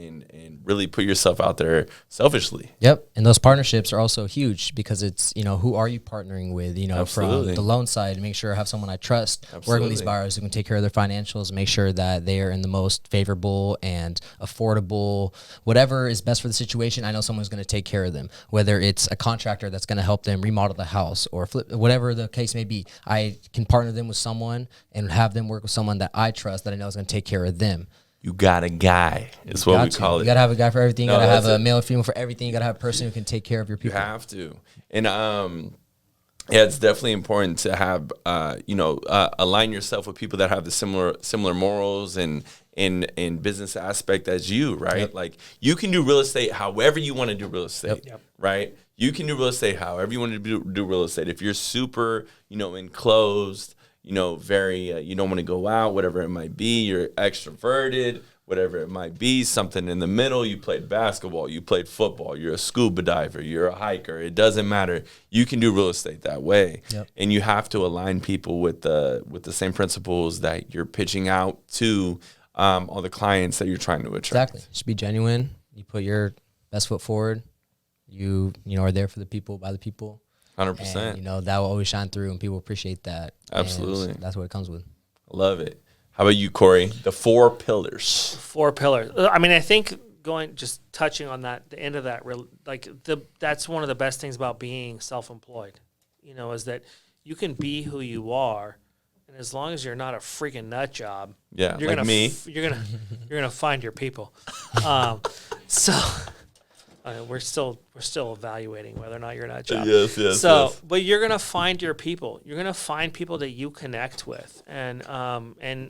really put yourself out there selfishly. Yep. And those partnerships are also huge, because it's, you know, who are you partnering with, you know, Absolutely. from the loan side, make sure I have someone I trust, Absolutely. working with these buyers who can take care of their financials, make sure that they are in the most favorable and affordable, whatever is best for the situation. I know someone's going to take care of them, whether it's a contractor that's going to help them remodel the house or flip, whatever the case may be. I can partner them with someone and have them work with someone that I trust, that I know is going to take care of them. You got a guy. It's what we call it. You got to have a guy for everything. You No, got to have that's a male or female for everything. You got to have a person who can take care of your You people. have to. And yeah, it's definitely important to have align yourself with people that have the similar morals and in business aspect as you, right? Yep. Like, you can do real estate however you want to do real estate, Yep. right? You can do real estate however you want to do real estate. If you're super, enclosed, very, you don't want to go out, whatever it might be, you're extroverted, whatever it might be, something in the middle, you played basketball, you played football, you're a scuba diver, you're a hiker, it doesn't matter. You can do real estate that way. Yep. And you have to align people with the same principles that you're pitching out to all the clients that you're trying to attract. Exactly. Just be genuine. You put your best foot forward. You are there for the people, by the people. 100%. And, that will always shine through, and people appreciate that. Absolutely. And that's what it comes with. Love it. How about you, Corey? The 4 pillars. 4 pillars. I mean, I think touching on that, the end of that, that's one of the best things about being self-employed, is that you can be who you are, and as long as you're not a freaking nut job, Yeah, you're like gonna me. You're gonna find your people. We're still evaluating whether or not you're a nut job. Yes. But you're gonna find your people. You're gonna find people that you connect with, and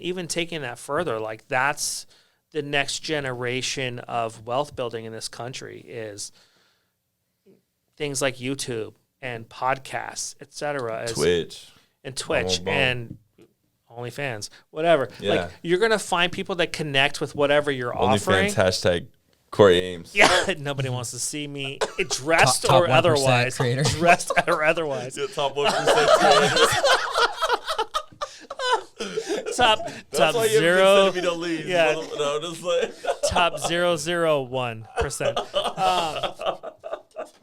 even taking that further, like, that's the next generation of wealth building in this country, is things like YouTube and podcasts, etc. Twitch. Boom. And OnlyFans, whatever. Yeah. Like, you're gonna find people that connect with whatever you're offering. OnlyFans # Corey Aemes. Yeah, nobody wants to see me dressed Top or 1% otherwise. creator. Dressed or otherwise. Yeah, top 1% Top That's why you zero. haven't been sending me no leads. Yeah. No, just like Top 001%.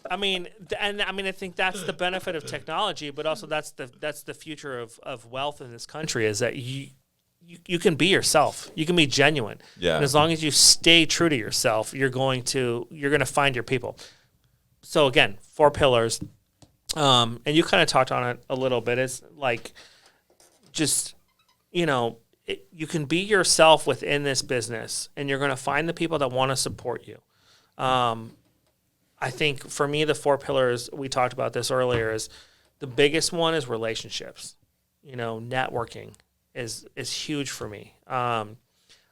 I think that's the benefit of technology, but also that's the future of wealth in this country, is that you can be yourself. You can be genuine. Yeah. And as long as you stay true to yourself, you're going to find your people. So again, 4 pillars. And you kind of talked on it a little bit. It's like, just, you can be yourself within this business, and you're going to find the people that want to support you. I think for me, the 4 pillars, we talked about this earlier, is the biggest one is relationships. networking is huge for me. I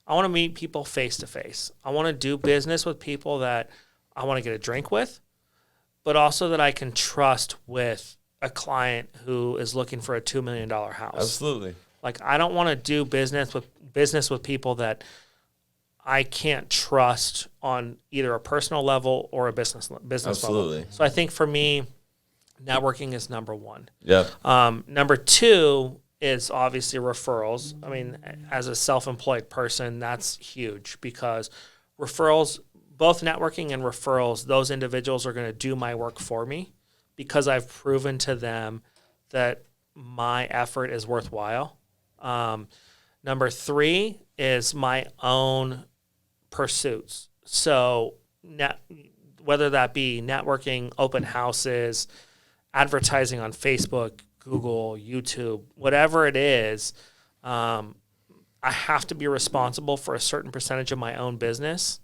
want to meet people face to face. I want to do business with people that I want to get a drink with, but also that I can trust with a client who is looking for a $2 million house. Absolutely. Like, I don't want to do business with people that I can't trust on either a personal level or a business Absolutely. level. So I think for me, networking is number one. Yeah. Number two is obviously referrals. I mean, as a self-employed person, that's huge because referrals, both networking and referrals, those individuals are going to do my work for me because I've proven to them that my effort is worthwhile. Number three is my own pursuits. So whether that be networking, open houses, advertising on Facebook, Google, YouTube, whatever it is, I have to be responsible for a certain percentage of my own business.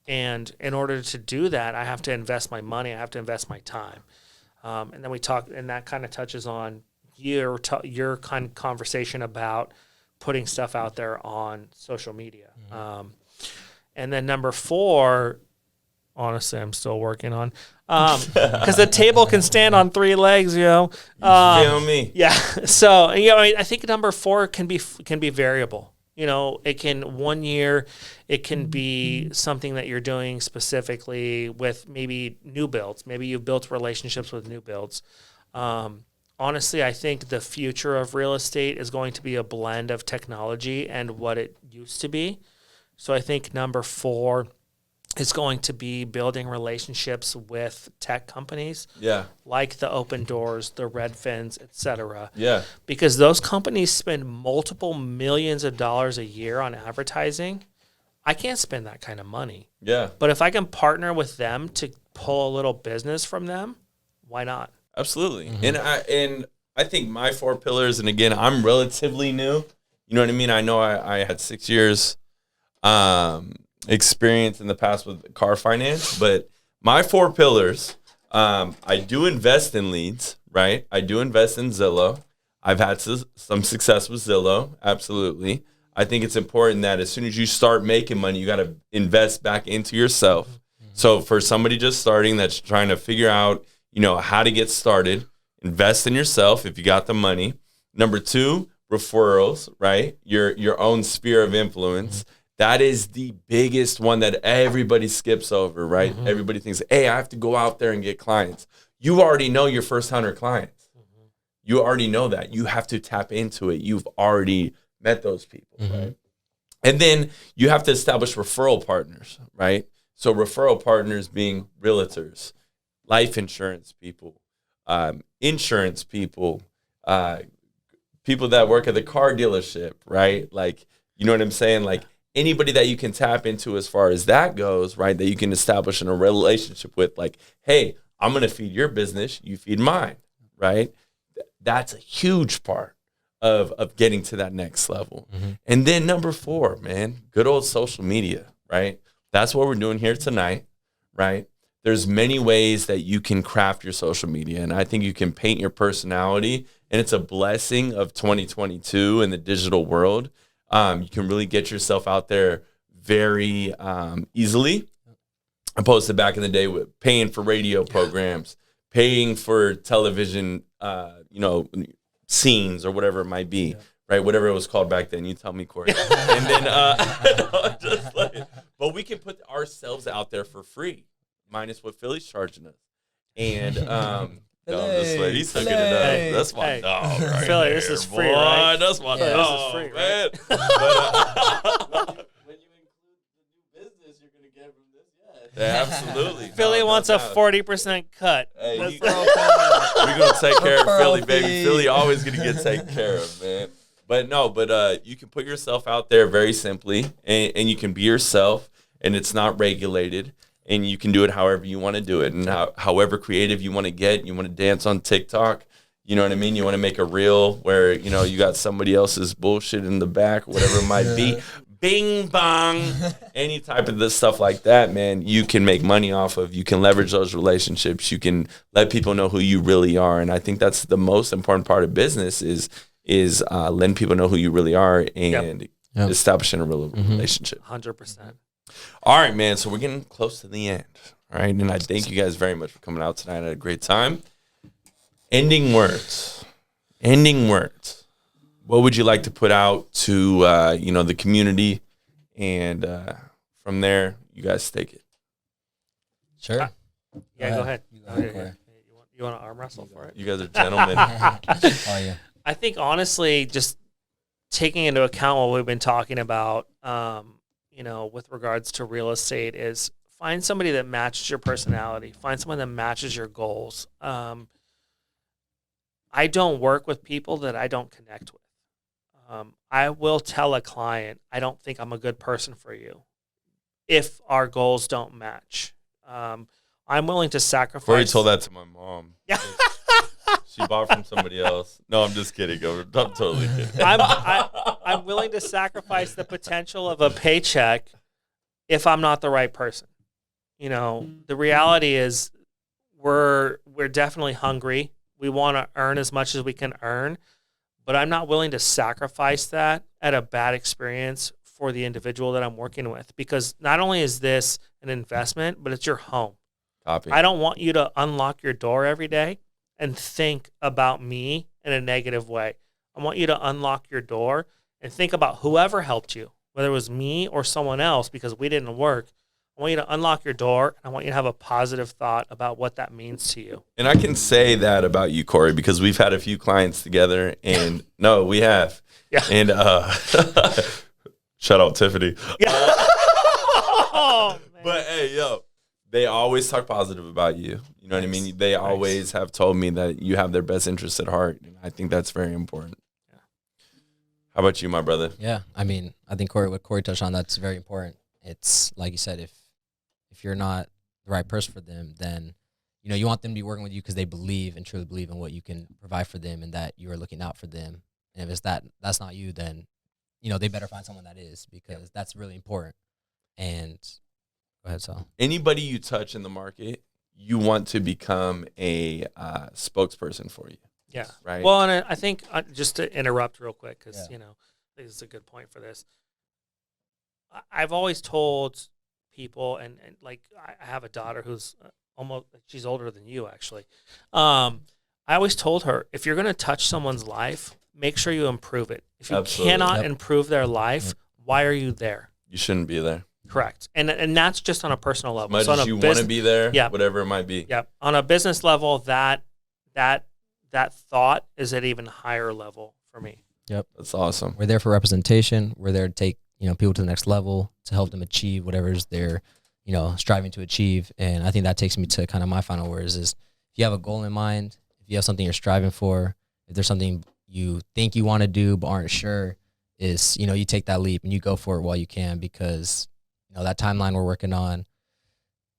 And in order to do that, I have to invest my money. I have to invest my time. And then we talk, and that kind of touches on your kind of conversation about putting stuff out there on social media. And then number four, honestly, I'm still working on, because the table can stand on three legs, You feel me? Yeah. So, I think number four can be variable. It can 1 year, it can be something that you're doing specifically with maybe new builds. Maybe you've built relationships with new builds. Honestly, I think the future of real estate is going to be a blend of technology and what it used to be. So I think number four is going to be building relationships with tech companies. Yeah. Like the Open Doors, the Redfins, et cetera. Yeah. Because those companies spend multiple millions of dollars a year on advertising. I can't spend that kind of money. Yeah. But if I can partner with them to pull a little business from them, why not? Absolutely. And I think my 4 pillars, and again, I'm relatively new. You know what I mean? I know I had 6 years experience in the past with car finance, but my 4 pillars, I do invest in leads, right? I do invest in Zillow. I've had some success with Zillow. Absolutely. I think it's important that as soon as you start making money, you got to invest back into yourself. So for somebody just starting that's trying to figure out, how to get started, invest in yourself if you got the money. Number 2, referrals, right? Your own sphere of influence. That is the biggest one that everybody skips over, right? Everybody thinks, hey, I have to go out there and get clients. You already know your first 100 clients. You already know that. You have to tap into it. You've already met those people, right? And then you have to establish referral partners, right? So referral partners being realtors, life insurance people, insurance people, people that work at the car dealership, right? Like, you know what I'm saying? Like anybody that you can tap into as far as that goes, right? That you can establish in a relationship with, like, hey, I'm going to feed your business, you feed mine, right? That's a huge part of getting to that next level. And then number 4, man, good old social media, right? That's what we're doing here tonight, right? There's many ways that you can craft your social media, and I think you can paint your personality, and it's a blessing of 2022 in the digital world. You can really get yourself out there very easily, opposed to back in the day with paying for radio programs, paying for television, scenes or whatever it might be, right? Whatever it was called back then. You tell me, Corey. And then, but we can put ourselves out there for free, minus what Philly's charging us. And no, this way he's hooking it up. That's my dog, right? Philly, there, this is boy. free, right? That's my This is dog, free, man. right? But, when you include the new business you're gonna get from this, yeah, absolutely. Philly No, wants no a doubt. 40% cut. Hey, That's- we're gonna take care of Philly, Referral baby. fee. Philly always gonna get taken care of, man. But you can put yourself out there very simply, and you can be yourself, and it's not regulated, and you can do it however you want to do it, and however creative you want to get. You want to dance on TikTok, you know what I mean? You want to make a reel where you got somebody else's bullshit in the back, whatever it might be. Bing bong, any type of this stuff like that, man, you can make money off of. You can leverage those relationships. You can let people know who you really are. And I think that's the most important part of business is is letting people know who you really are and Yep. establishing a real relationship. 100%. All right, man. So we're getting close to the end. All right. And I thank you guys very much for coming out tonight. I had a great time. Ending words. What would you like to put out to, the community? And from there, you guys take it. Sure. Go ahead. Corey. You want to arm wrestle for it? You guys are gentlemen. Oh, yeah. I think, honestly, just taking into account what we've been talking about, with regards to real estate, is find somebody that matches your personality. Find someone that matches your goals. I don't work with people that I don't connect with. I will tell a client, I don't think I'm a good person for you if our goals don't match. I'm willing to sacrifice. Corey told that to my mom. Yeah. She bought from somebody else. No, I'm just kidding. I'm totally kidding. I'm willing to sacrifice the potential of a paycheck if I'm not the right person. The reality is we're definitely hungry. We want to earn as much as we can earn, but I'm not willing to sacrifice that at a bad experience for the individual that I'm working with, because not only is this an investment, but it's your home. Copy. I don't want you to unlock your door every day and think about me in a negative way. I want you to unlock your door and think about whoever helped you, whether it was me or someone else, because we didn't work. I want you to unlock your door, and I want you to have a positive thought about what that means to you. And I can say that about you, Corey, because we've had a few clients together, and no, we have. Yeah. And shout out Tiffany. Yeah. Oh, man. But hey, they always talk positive about you. You know what I mean? They always have told me that you have their best interests at heart, and I think that's very important. Yeah. How about you, my brother? Yeah, I mean, I think what Corey touched on, that's very important. It's like you said, if you're not the right person for them, then you want them to be working with you because they believe and truly believe in what you can provide for them and that you are looking out for them. And if it's that's not you, then they better find someone that is, because that's really important. And go ahead, Sal. Anybody you touch in the market, you want to become a spokesperson for you. Yeah. Right. Well, and I think, just to interrupt real quick, because, I think this is a good point for this. I've always told people, and like I have a daughter who's she's older than you, actually. I always told her, if you're going to touch someone's life, make sure you improve it. If you cannot improve their life, why are you there? You shouldn't be there. Correct. And that's just on a personal level. As much as you want to be there, whatever it might be. Yeah. On a business level, that thought is at even higher level for me. Yep. That's awesome. We're there for representation. We're there to take people to the next level, to help them achieve whatever's they're striving to achieve. And I think that takes me to kind of my final words is, if you have a goal in mind, if you have something you're striving for, if there's something you think you want to do but aren't sure, is you take that leap and you go for it while you can, because that timeline we're working on,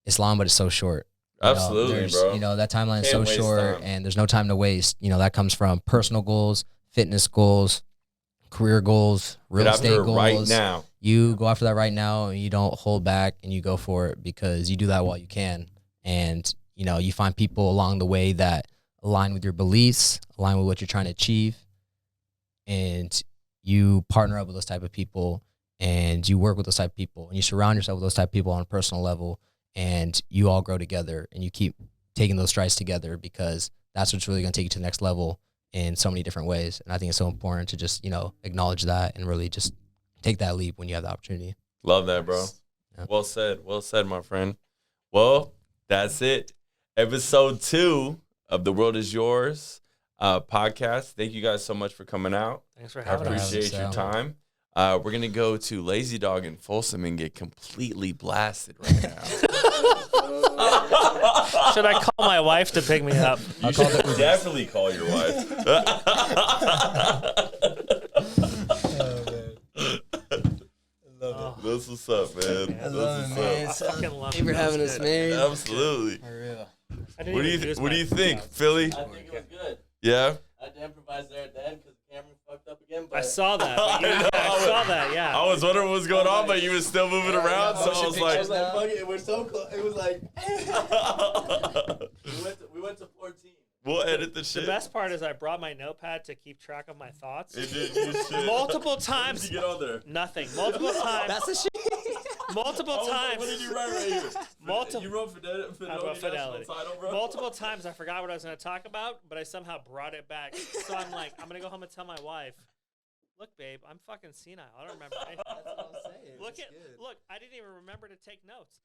it's long, but it's so short. Absolutely, bro. That timeline is so short, and there's no time to waste. That comes from personal goals, fitness goals, career goals, real estate goals. Right now. You go after that right now, and you don't hold back, and you go for it, because you do that while you can. And you find people along the way that align with your beliefs, align with what you're trying to achieve, and you partner up with those type of people, and you work with those type of people, and you surround yourself with those type of people on a personal level, and you all grow together, and you keep taking those strides together, because that's what's really going to take you to the next level in so many different ways. And I think it's so important to just, acknowledge that and really just take that leap when you have the opportunity. Love that, bro. Yeah. Well said, my friend. Well, that's it. Episode 2 of The World Is Yours podcast. Thank you guys so much for coming out. Thanks for having us. I appreciate your time. We're going to go to Lazy Dog in Folsom and get completely blasted right now. Should I call my wife to pick me up? You should definitely call your wife. That's what's up, man. I love it, man. Thank you for having us, man. Absolutely. For real. What do you think, Philly? I think it was good. Yeah? I had to improvise there at the end because the camera fucked up again. But I saw that. I saw that, yeah. I was wondering what was going on, but you were still moving around, so I was like, fuck it, we're so close. It was like, we went to 14. We'll edit the shit. The best part is I brought my notepad to keep track of my thoughts. It did you shit. Multiple times. What did you get on there? Nothing. Multiple times. That's the shit. Multiple times. What did you write right here? Multiple. You wrote Fidelity National Title, bro? Multiple times I forgot what I was going to talk about, but I somehow brought it back. So I'm like, I'm going to go home and tell my wife, look, babe, I'm fucking senile. I don't remember anything. That's what I'm saying. Look, I didn't even remember to take notes.